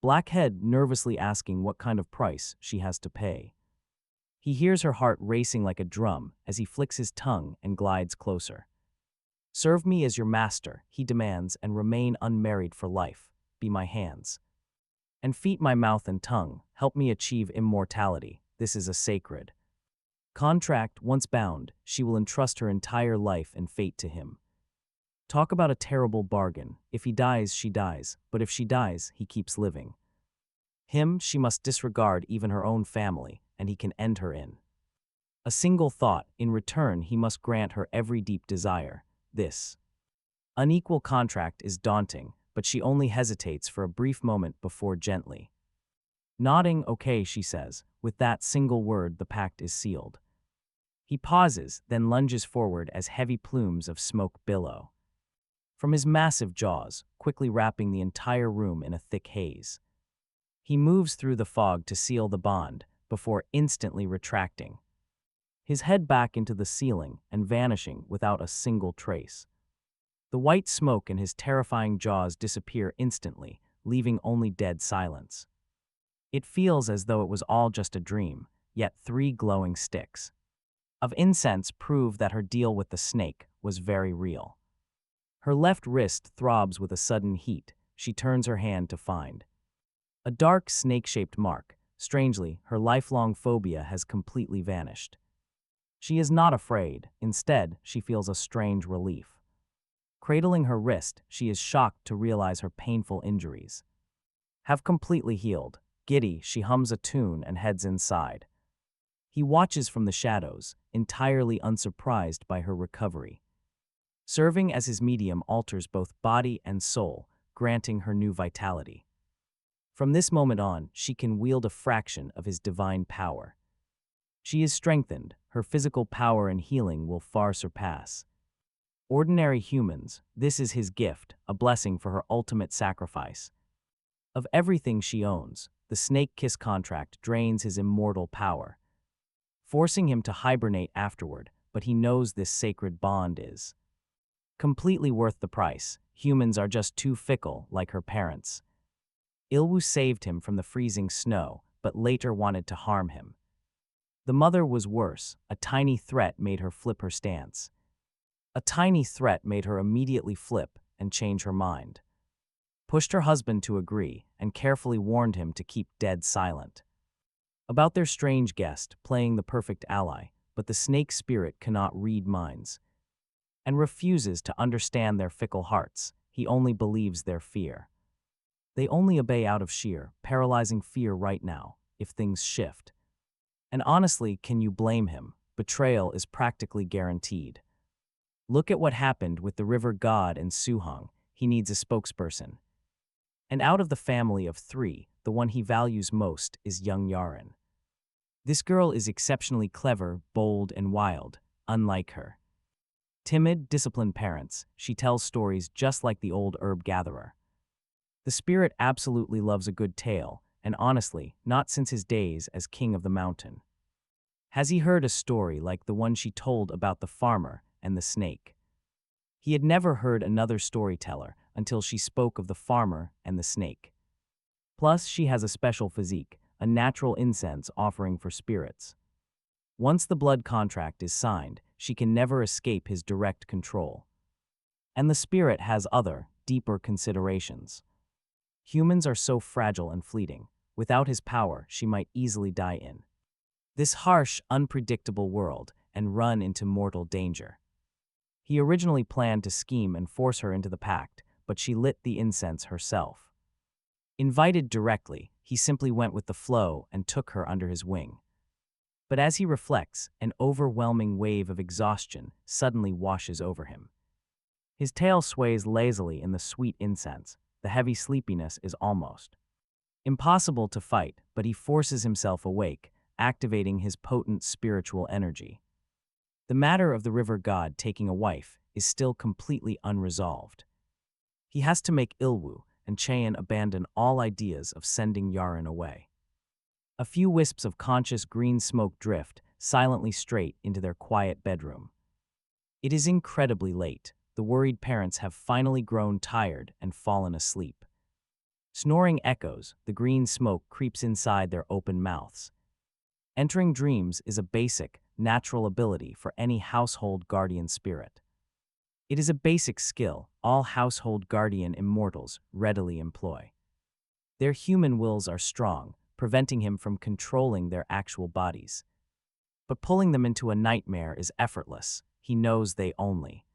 black head, nervously asking what kind of price she has to pay. He hears her heart racing like a drum as he flicks his tongue and glides closer. "Serve me as your master," he demands, "and remain unmarried for life. Be my hands and feet, my mouth and tongue. Help me achieve immortality. This is a sacred contract. Once bound, she will entrust her entire life and fate to him." Talk about a terrible bargain. If he dies, she dies, but if she dies, he keeps living. Him, she must disregard even her own family, and he can end her in a single thought. In return, he must grant her every deep desire. This unequal contract is daunting, but she only hesitates for a brief moment before gently nodding. "Okay," she says. With that single word, the pact is sealed. He pauses, then lunges forward as heavy plumes of smoke billow from his massive jaws, quickly wrapping the entire room in a thick haze. He moves through the fog to seal the bond, before instantly retracting his head back into the ceiling and vanishing without a single trace. The white smoke in his terrifying jaws disappear instantly, leaving only dead silence. It feels as though it was all just a dream, yet 3 glowing sticks of incense prove that her deal with the snake was very real. Her left wrist throbs with a sudden heat. She turns her hand to find a dark snake-shaped mark. Strangely, her lifelong phobia has completely vanished. She is not afraid. Instead, she feels a strange relief. Cradling her wrist, she is shocked to realize her painful injuries have completely healed. Giddy, she hums a tune and heads inside. He watches from the shadows, entirely unsurprised by her recovery. Serving as his medium alters both body and soul, granting her new vitality. From this moment on, she can wield a fraction of his divine power. She is strengthened. Her physical power and healing will far surpass ordinary humans. This is his gift, a blessing for her ultimate sacrifice. Of everything she owns, the snake kiss contract drains his immortal power, forcing him to hibernate afterward, but he knows this sacred bond is completely worth the price. Humans are just too fickle, like her parents. Ilwu saved him from the freezing snow, but later wanted to harm him. The mother was worse. A tiny threat made her flip her stance. A tiny threat made her immediately flip and change her mind. Pushed her husband to agree and carefully warned him to keep dead silent about their strange guest, playing the perfect ally, but the snake spirit cannot read minds and refuses to understand their fickle hearts. He only believes their fear. They only obey out of sheer, paralyzing fear right now, if things shift. And honestly, can you blame him? Betrayal is practically guaranteed. Look at what happened with the river god and Suhong. He needs a spokesperson. And out of the family of three, the one he values most is young Yaren. This girl is exceptionally clever, bold, and wild, unlike her timid, disciplined parents. She tells stories just like the old herb gatherer. The spirit absolutely loves a good tale, and honestly, not since his days as king of the mountain. Has he heard a story like the one she told about the farmer and the snake? He had never heard another storyteller until she spoke of the farmer and the snake. Plus, she has a special physique, a natural incense offering for spirits. Once the blood contract is signed, she can never escape his direct control. And the spirit has other, deeper considerations. Humans are so fragile and fleeting. Without his power, she might easily die in this harsh, unpredictable world and run into mortal danger. He originally planned to scheme and force her into the pact, but she lit the incense herself. Invited directly, he simply went with the flow and took her under his wing. But as he reflects, an overwhelming wave of exhaustion suddenly washes over him. His tail sways lazily in the sweet incense. The heavy sleepiness is almost impossible to fight, but he forces himself awake, activating his potent spiritual energy. The matter of the river god taking a wife is still completely unresolved. He has to make Ilwu and Chaeyan abandon all ideas of sending Yaren away. A few wisps of conscious green smoke drift silently straight into their quiet bedroom. It is incredibly late. The worried parents have finally grown tired and fallen asleep. Snoring echoes, the green smoke creeps inside their open mouths. Entering dreams is a basic, natural ability for any household guardian spirit. It is a basic skill all household guardian immortals readily employ. Their human wills are strong, preventing him from controlling their actual bodies. But pulling them into a nightmare is effortless. He knows they only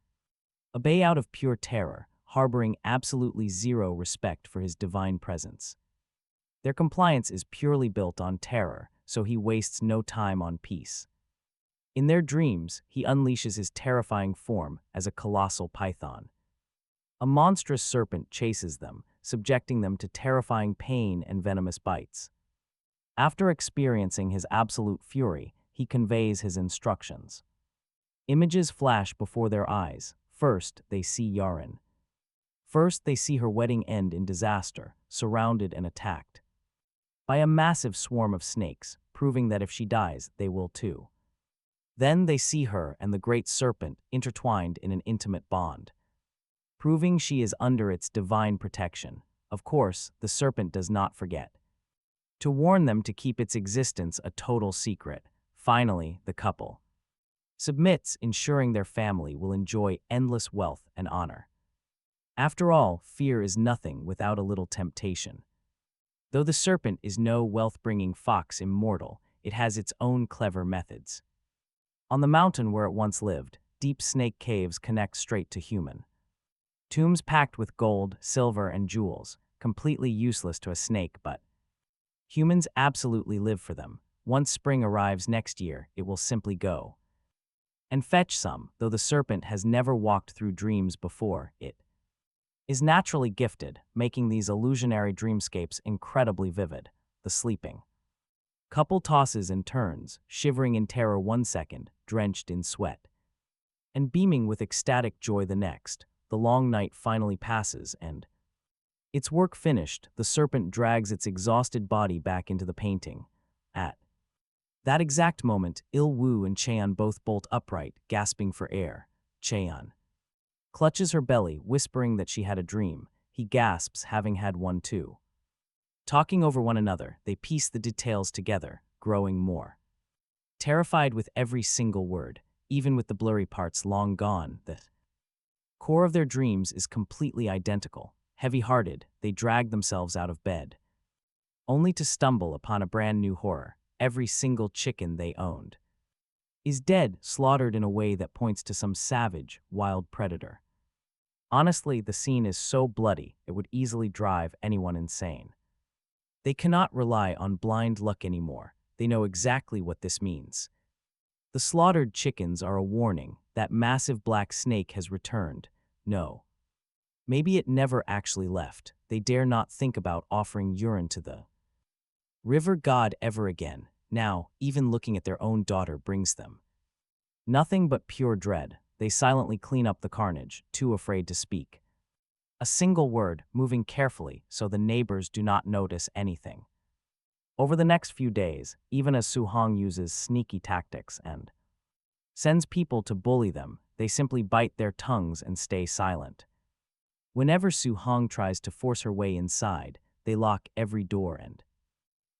obey out of pure terror, harboring absolutely zero respect for his divine presence. Their compliance is purely built on terror, so he wastes no time on peace. In their dreams, he unleashes his terrifying form as a colossal python. A monstrous serpent chases them, subjecting them to terrifying pain and venomous bites. After experiencing his absolute fury, he conveys his instructions. Images flash before their eyes. First, they see Yaren. First, they see her wedding end in disaster, surrounded and attacked by a massive swarm of snakes, proving that if she dies, they will too. Then they see her and the great serpent intertwined in an intimate bond, proving she is under its divine protection. Of course, the serpent does not forget to warn them to keep its existence a total secret. Finally, the couple submits, ensuring their family will enjoy endless wealth and honor. After all, fear is nothing without a little temptation. Though the serpent is no wealth-bringing fox immortal, it has its own clever methods. On the mountain where it once lived, deep snake caves connect straight to human. Tombs packed with gold, silver, and jewels, completely useless to a snake, but humans absolutely live for them. Once spring arrives next year, it will simply go and fetch some, though the serpent has never walked through dreams before. It is naturally gifted, making these illusionary dreamscapes incredibly vivid. The sleeping couple tosses and turns, shivering in terror one second, drenched in sweat, and beaming with ecstatic joy the next. The long night finally passes, and its work finished, the serpent drags its exhausted body back into the painting. At that exact moment, Il-woo and Cheon both bolt upright, gasping for air. Cheon clutches her belly, whispering that she had a dream. He gasps, having had one too. Talking over one another, they piece the details together, growing more terrified with every single word, even with the blurry parts long gone. The core of their dreams is completely identical. Heavy-hearted, they drag themselves out of bed, only to stumble upon a brand new horror. Every single chicken they owned is dead, slaughtered in a way that points to some savage, wild predator. Honestly, the scene is so bloody, it would easily drive anyone insane. They cannot rely on blind luck anymore. They know exactly what this means. The slaughtered chickens are a warning that massive black snake has returned. No. Maybe it never actually left. They dare not think about offering urine to the river god ever again. Now, even looking at their own daughter brings them nothing but pure dread. They silently clean up the carnage, too afraid to speak a single word, moving carefully so the neighbors do not notice anything. Over the next few days, even as Su-hong uses sneaky tactics and sends people to bully them, they simply bite their tongues and stay silent. Whenever Su-hong tries to force her way inside, they lock every door and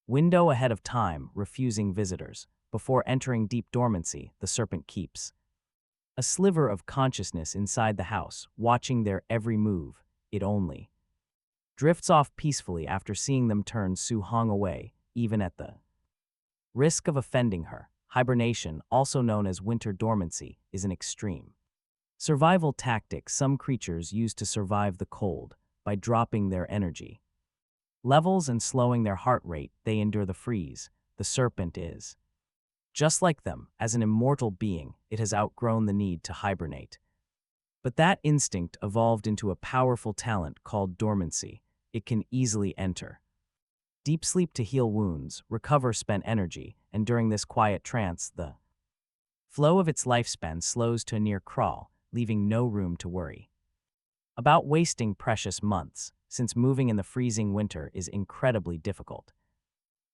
window ahead of time, refusing visitors. Before entering deep dormancy, the serpent keeps a sliver of consciousness inside the house, watching their every move. It only drifts off peacefully after seeing them turn Su-hong away, even at the risk of offending her. Hibernation, also known as winter dormancy, is an extreme survival tactic some creatures use to survive the cold. By dropping their energy levels and slowing their heart rate, they endure the freeze. The serpent is just like them. As an immortal being, it has outgrown the need to hibernate. But that instinct evolved into a powerful talent called dormancy. It can easily enter deep sleep to heal wounds, recover spent energy, and during this quiet trance, the flow of its lifespan slows to a near crawl, leaving no room to worry about wasting precious months, since moving in the freezing winter is incredibly difficult.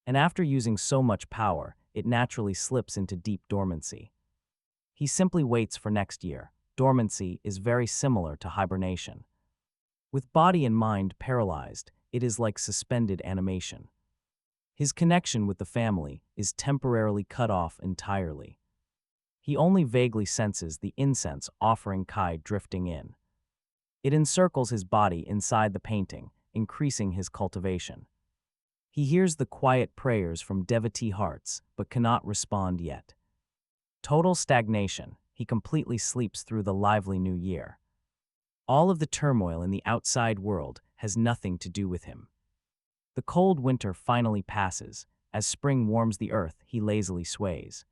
And after using so much power, it naturally slips into deep dormancy. He simply waits for next year. Dormancy is very similar to hibernation. With body and mind paralyzed, it is like suspended animation. His connection with the family is temporarily cut off entirely. He only vaguely senses the incense offering Kai drifting in. It encircles his body inside the painting, increasing his cultivation. He hears the quiet prayers from devotee hearts, but cannot respond yet. Total stagnation. He completely sleeps through the lively new year. All of the turmoil in the outside world has nothing to do with him. The cold winter finally passes. As spring warms the earth, he lazily sways.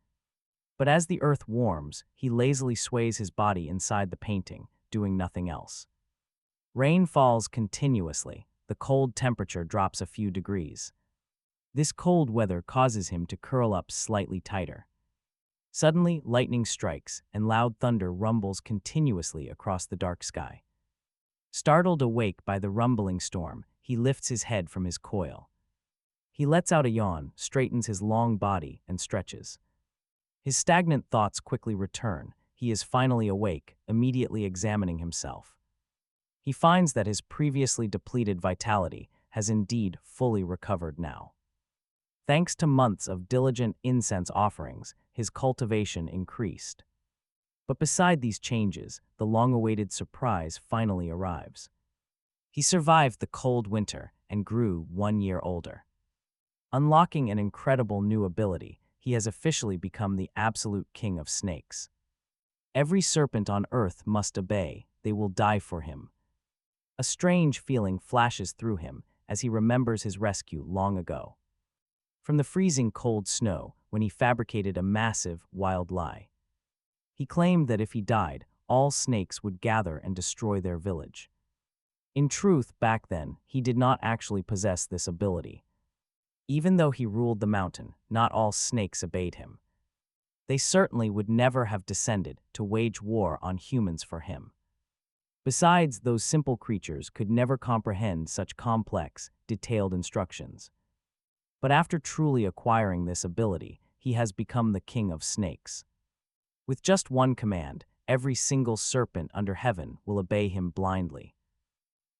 But as the earth warms, he lazily sways his body inside the painting, doing nothing else. Rain falls continuously. The cold temperature drops a few degrees. This cold weather causes him to curl up slightly tighter. Suddenly, lightning strikes, and loud thunder rumbles continuously across the dark sky. Startled awake by the rumbling storm, he lifts his head from his coil. He lets out a yawn, straightens his long body, and stretches. His stagnant thoughts quickly return. He is finally awake, immediately examining himself. He finds that his previously depleted vitality has indeed fully recovered now. Thanks to months of diligent incense offerings, his cultivation increased. But beside these changes, the long-awaited surprise finally arrives. He survived the cold winter and grew 1 year older. Unlocking an incredible new ability, he has officially become the absolute king of snakes. Every serpent on earth must obey, they will die for him. A strange feeling flashes through him as he remembers his rescue long ago. From the freezing cold snow when he fabricated a massive, wild lie. He claimed that if he died, all snakes would gather and destroy their village. In truth, back then, he did not actually possess this ability. Even though he ruled the mountain, not all snakes obeyed him. They certainly would never have descended to wage war on humans for him. Besides, those simple creatures could never comprehend such complex, detailed instructions. But after truly acquiring this ability, he has become the king of snakes. With just one command, every single serpent under heaven will obey him blindly.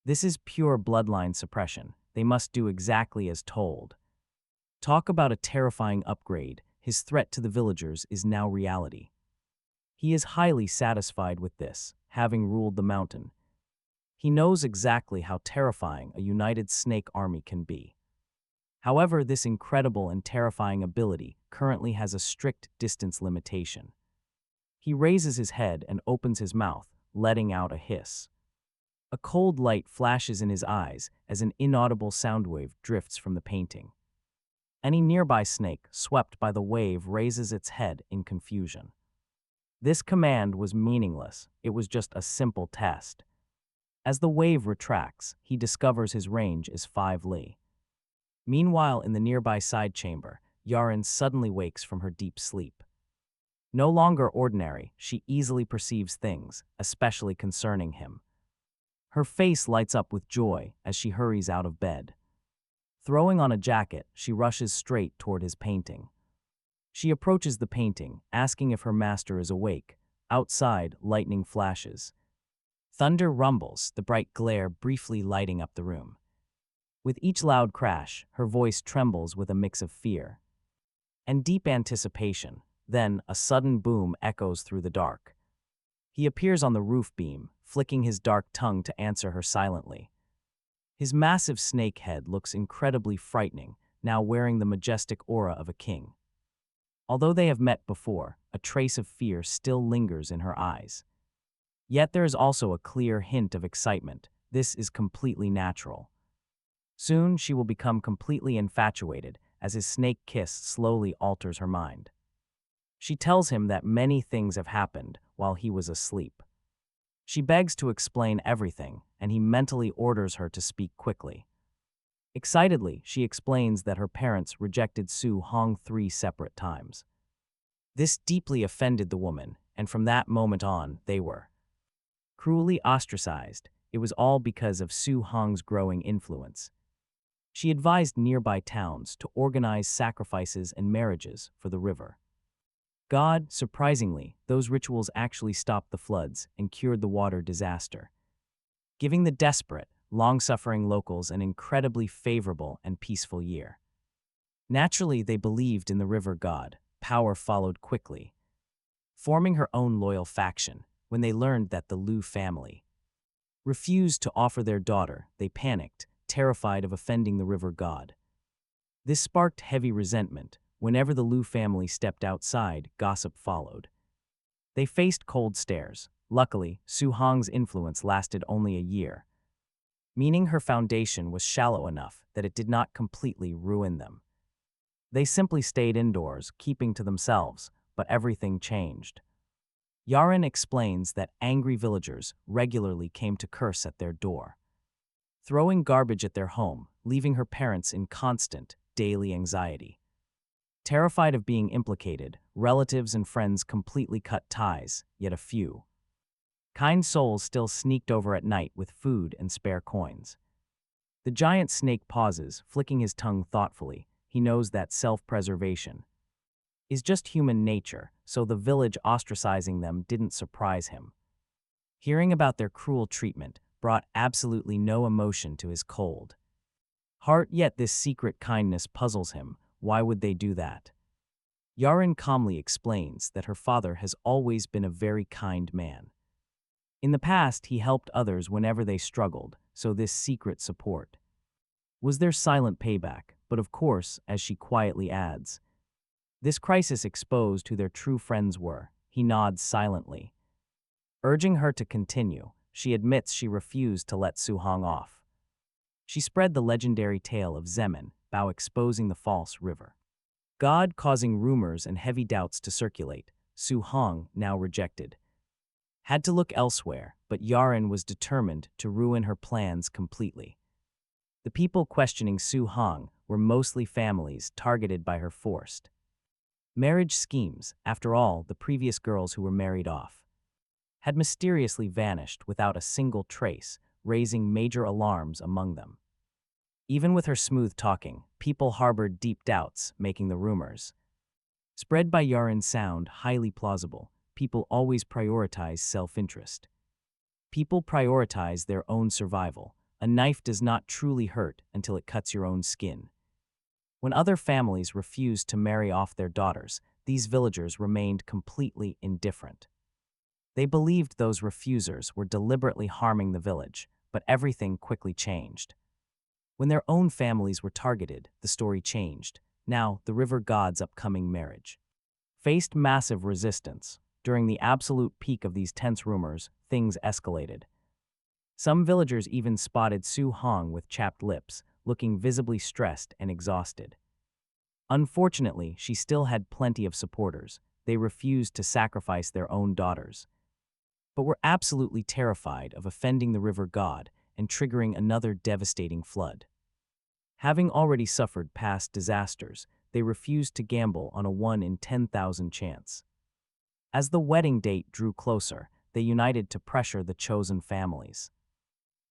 This is pure bloodline suppression. They must do exactly as told. Talk about a terrifying upgrade. His threat to the villagers is now reality. He is highly satisfied with this, having ruled the mountain. He knows exactly how terrifying a united snake army can be. However, this incredible and terrifying ability currently has a strict distance limitation. He raises his head and opens his mouth, letting out a hiss. A cold light flashes in his eyes as an inaudible sound wave drifts from the painting. Any nearby snake, swept by the wave, raises its head in confusion. This command was meaningless. It was just a simple test. As the wave retracts, he discovers his range is 5 li. Meanwhile, in the nearby side chamber, Yaren suddenly wakes from her deep sleep. No longer ordinary, she easily perceives things, especially concerning him. Her face lights up with joy as she hurries out of bed. Throwing on a jacket, she rushes straight toward his painting. She approaches the painting, asking if her master is awake. Outside, lightning flashes. Thunder rumbles, the bright glare briefly lighting up the room. With each loud crash, her voice trembles with a mix of fear and deep anticipation. Then, a sudden boom echoes through the dark. He appears on the roof beam, flicking his dark tongue to answer her silently. His massive snake head looks incredibly frightening, now wearing the majestic aura of a king. Although they have met before, a trace of fear still lingers in her eyes. Yet there is also a clear hint of excitement. This is completely natural. Soon she will become completely infatuated as his snake kiss slowly alters her mind. She tells him that many things have happened while he was asleep. She begs to explain everything, and he mentally orders her to speak quickly. Excitedly, she explains that her parents rejected Su Hong 3 separate times. This deeply offended the woman, and from that moment on, they were cruelly ostracized. It was all because of Su Hong's growing influence. She advised nearby towns to organize sacrifices and marriages for the river. God, surprisingly, those rituals actually stopped the floods and cured the water disaster, giving the desperate, long-suffering locals an incredibly favorable and peaceful year. Naturally, they believed in the river god. Power followed quickly, forming her own loyal faction. When they learned that the Liu family refused to offer their daughter, they panicked, terrified of offending the river god. This sparked heavy resentment. Whenever the Liu family stepped outside, gossip followed. They faced cold stares. Luckily, Su Hong's influence lasted only a year, meaning her foundation was shallow enough that it did not completely ruin them. They simply stayed indoors, keeping to themselves, but everything changed. Yaren explains that angry villagers regularly came to curse at their door, throwing garbage at their home, leaving her parents in constant, daily anxiety. Terrified of being implicated, relatives and friends completely cut ties, yet a few kind souls still sneaked over at night with food and spare coins. The giant snake pauses, flicking his tongue thoughtfully. He knows that self-preservation is just human nature, so the village ostracizing them didn't surprise him. Hearing about their cruel treatment brought absolutely no emotion to his cold heart, yet this secret kindness puzzles him. Why would they do that? Yaren calmly explains that her father has always been a very kind man. In the past, he helped others whenever they struggled, so this secret support was their silent payback. But of course, as she quietly adds, this crisis exposed who their true friends were. He nods silently. Urging her to continue, she admits she refused to let Su-hong off. She spread the legendary tale of Zemin, Bao exposing the false river god, causing rumors and heavy doubts to circulate. Su-hong, now rejected, had to look elsewhere, but Yaren was determined to ruin her plans completely. The people questioning Su-hong were mostly families targeted by her forced marriage schemes. After all, the previous girls who were married off had mysteriously vanished without a single trace, raising major alarms among them. Even with her smooth talking, people harbored deep doubts, making the rumors spread by Yaren sound highly plausible. People always prioritize self-interest. People prioritize their own survival. A knife does not truly hurt until it cuts your own skin. When other families refused to marry off their daughters, these villagers remained completely indifferent. They believed those refusers were deliberately harming the village, but everything quickly changed. When their own families were targeted, the story changed. Now, the river god's upcoming marriage faced massive resistance. During the absolute peak of these tense rumors, things escalated. Some villagers even spotted Su-hong with chapped lips, looking visibly stressed and exhausted. Unfortunately, she still had plenty of supporters. They refused to sacrifice their own daughters, but were absolutely terrified of offending the river god and triggering another devastating flood. Having already suffered past disasters, they refused to gamble on a 1 in 10,000 chance. As the wedding date drew closer, they united to pressure the chosen families.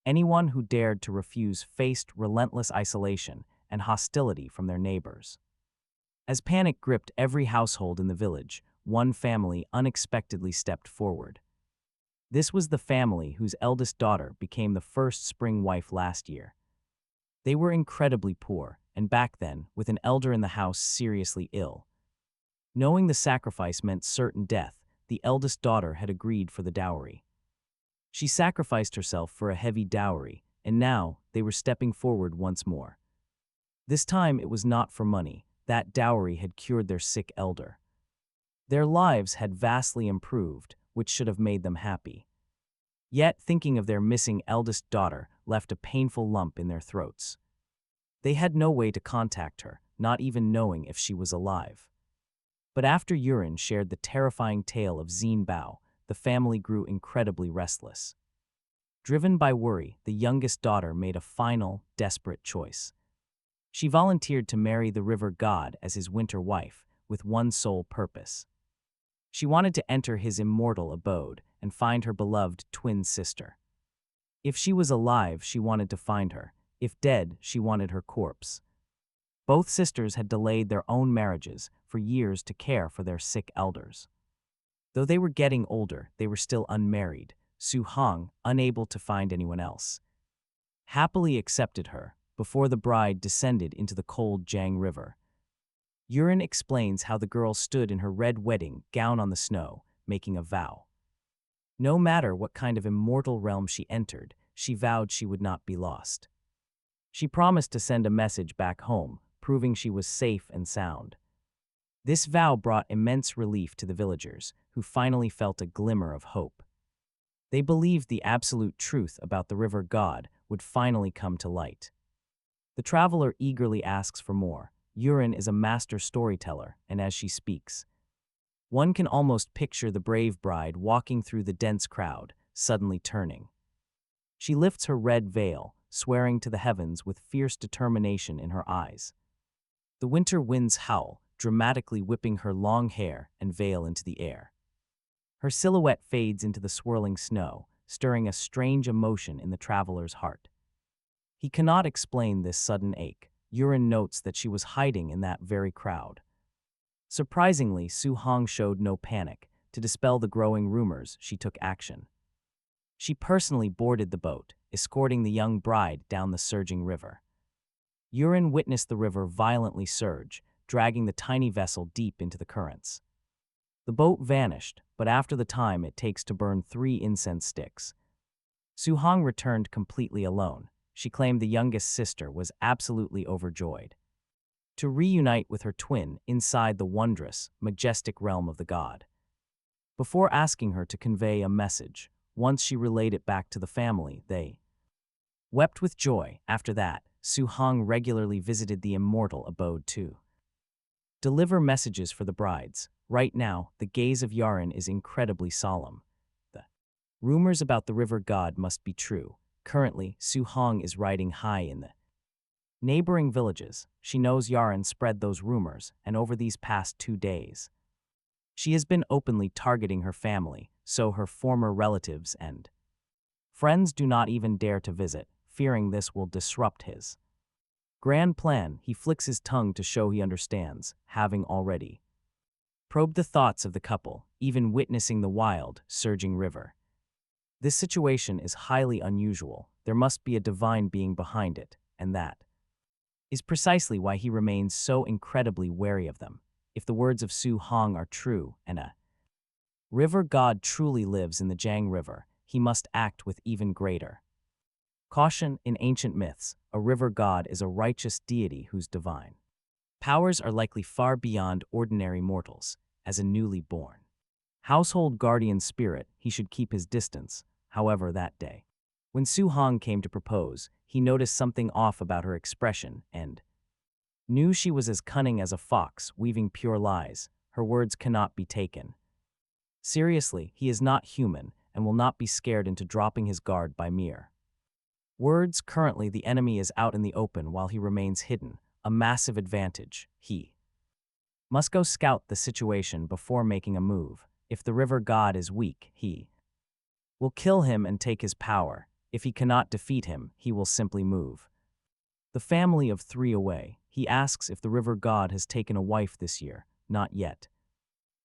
Anyone who dared to refuse faced relentless isolation and hostility from their neighbors. As panic gripped every household in the village, one family unexpectedly stepped forward. This was the family whose eldest daughter became the first spring wife last year. They were incredibly poor, and back then, with an elder in the house seriously ill. Knowing the sacrifice meant certain death, the eldest daughter had agreed for the dowry. She sacrificed herself for a heavy dowry, and now they were stepping forward once more. This time it was not for money. That dowry had cured their sick elder. Their lives had vastly improved, which should have made them happy. Yet, thinking of their missing eldest daughter left a painful lump in their throats. They had no way to contact her, not even knowing if she was alive. But after Yurin shared the terrifying tale of Xin Bao, the family grew incredibly restless. Driven by worry, the youngest daughter made a final, desperate choice. She volunteered to marry the river god as his winter wife, with one sole purpose. She wanted to enter his immortal abode and find her beloved twin sister. If she was alive, she wanted to find her. If dead, she wanted her corpse. Both sisters had delayed their own marriages for years to care for their sick elders. Though they were getting older, they were still unmarried. Su-hong, unable to find anyone else, happily accepted her before the bride descended into the cold Jiang River. Yurin explains how the girl stood in her red wedding gown on the snow, making a vow. No matter what kind of immortal realm she entered, she vowed she would not be lost. She promised to send a message back home, proving she was safe and sound. This vow brought immense relief to the villagers, who finally felt a glimmer of hope. They believed the absolute truth about the river god would finally come to light. The traveler eagerly asks for more. Yurin is a master storyteller, and as she speaks, one can almost picture the brave bride walking through the dense crowd, suddenly turning. She lifts her red veil, swearing to the heavens with fierce determination in her eyes. The winter winds howl, dramatically whipping her long hair and veil into the air. Her silhouette fades into the swirling snow, stirring a strange emotion in the traveler's heart. He cannot explain this sudden ache. Yurin notes that she was hiding in that very crowd. Surprisingly, Su-hong showed no panic. To dispel the growing rumors, she took action. She personally boarded the boat, escorting the young bride down the surging river. Yurin witnessed the river violently surge, dragging the tiny vessel deep into the currents. The boat vanished, but after the time it takes to burn 3 incense sticks, Su-hong returned completely alone. She claimed the youngest sister was absolutely overjoyed to reunite with her twin inside the wondrous, majestic realm of the god. Before asking her to convey a message, once she relayed it back to the family, they wept with joy. After that, Su-hong regularly visited the Immortal abode to deliver messages for the brides. Right now, the gaze of Yaren is incredibly solemn. The rumors about the river god must be true. Currently, Su-hong is riding high in the neighboring villages. She knows Yaren spread those rumors, and over these past 2 days, she has been openly targeting her family, so her former relatives and friends do not even dare to visit, fearing this will disrupt his grand plan. He flicks his tongue to show he understands, having already probed the thoughts of the couple, even witnessing the wild, surging river. This situation is highly unusual. There must be a divine being behind it, and that is precisely why he remains so incredibly wary of them. If the words of Su-hong are true and a river god truly lives in the Jiang River, he must act with even greater caution. In ancient myths, a river god is a righteous deity whose divine powers are likely far beyond ordinary mortals. As a newly born household guardian spirit, he should keep his distance. However, that day, when Su-hong came to propose, he noticed something off about her expression and knew she was as cunning as a fox, weaving pure lies. Her words cannot be taken seriously. He is not human and will not be scared into dropping his guard by mere words. Currently, the enemy is out in the open while he remains hidden, a massive advantage. He must go scout the situation before making a move. If the river god is weak, he will kill him and take his power. If he cannot defeat him, he will simply move the family of 3 away. He asks if the river god has taken a wife this year. Not yet,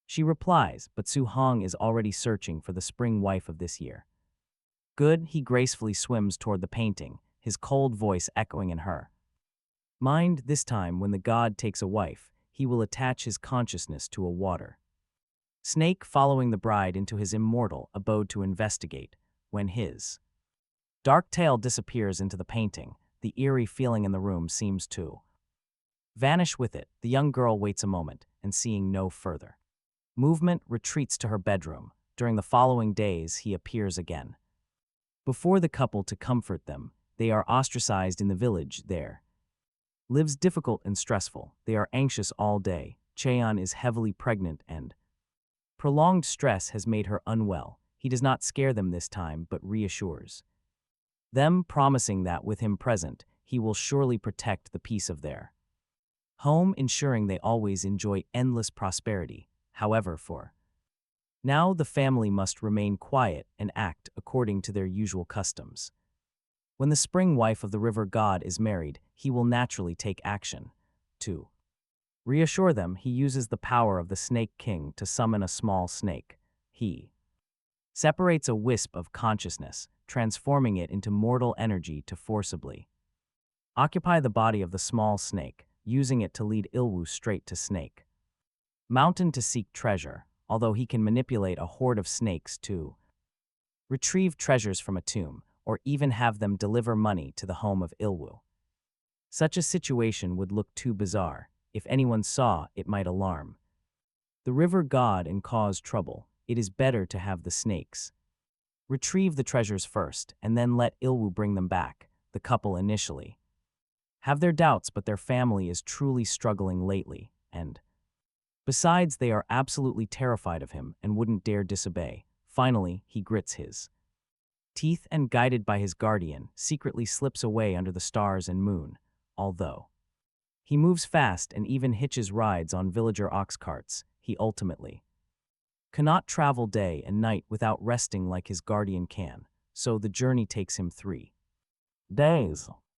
she replies, but Su-hong is already searching for the spring wife of this year. Good. He gracefully swims toward the painting, his cold voice echoing in her mind. This time, when the god takes a wife, he will attach his consciousness to a water snake, following the bride into his immortal abode to investigate. When his dark tail disappears into the painting, the eerie feeling in the room seems to vanish with it. The young girl waits a moment, and seeing no further movement, retreats to her bedroom. During the following days, he appears again before the couple to comfort them. They are ostracized in the village. There lives difficult and stressful. They are anxious all day. Cheon is heavily pregnant and prolonged stress has made her unwell. He does not scare them this time, but reassures them, promising that with him present, he will surely protect the peace of their home, ensuring they always enjoy endless prosperity. However, for now, the family must remain quiet and act according to their usual customs. When the spring wife of the river god is married, he will naturally take action. To reassure them, he uses the power of the Snake King to summon a small snake. He separates a wisp of consciousness, transforming it into mortal energy to forcibly occupy the body of the small snake, using it to lead Ilwu straight to Snake Mountain to seek treasure. Although he can manipulate a horde of snakes to retrieve treasures from a tomb, or even have them deliver money to the home of Ilwu. Such a situation would look too bizarre. If anyone saw, it might alarm the river god and cause trouble. It is better to have the snakes retrieve the treasures first, and then let Ilwu bring them back. The couple initially have their doubts, but their family is truly struggling lately, and besides, they are absolutely terrified of him and wouldn't dare disobey. Finally, he grits his teeth and, guided by his guardian, secretly slips away under the stars and moon. Although he moves fast and even hitches rides on villager ox carts, he ultimately cannot travel day and night without resting like his guardian can, so the journey takes him 3 days.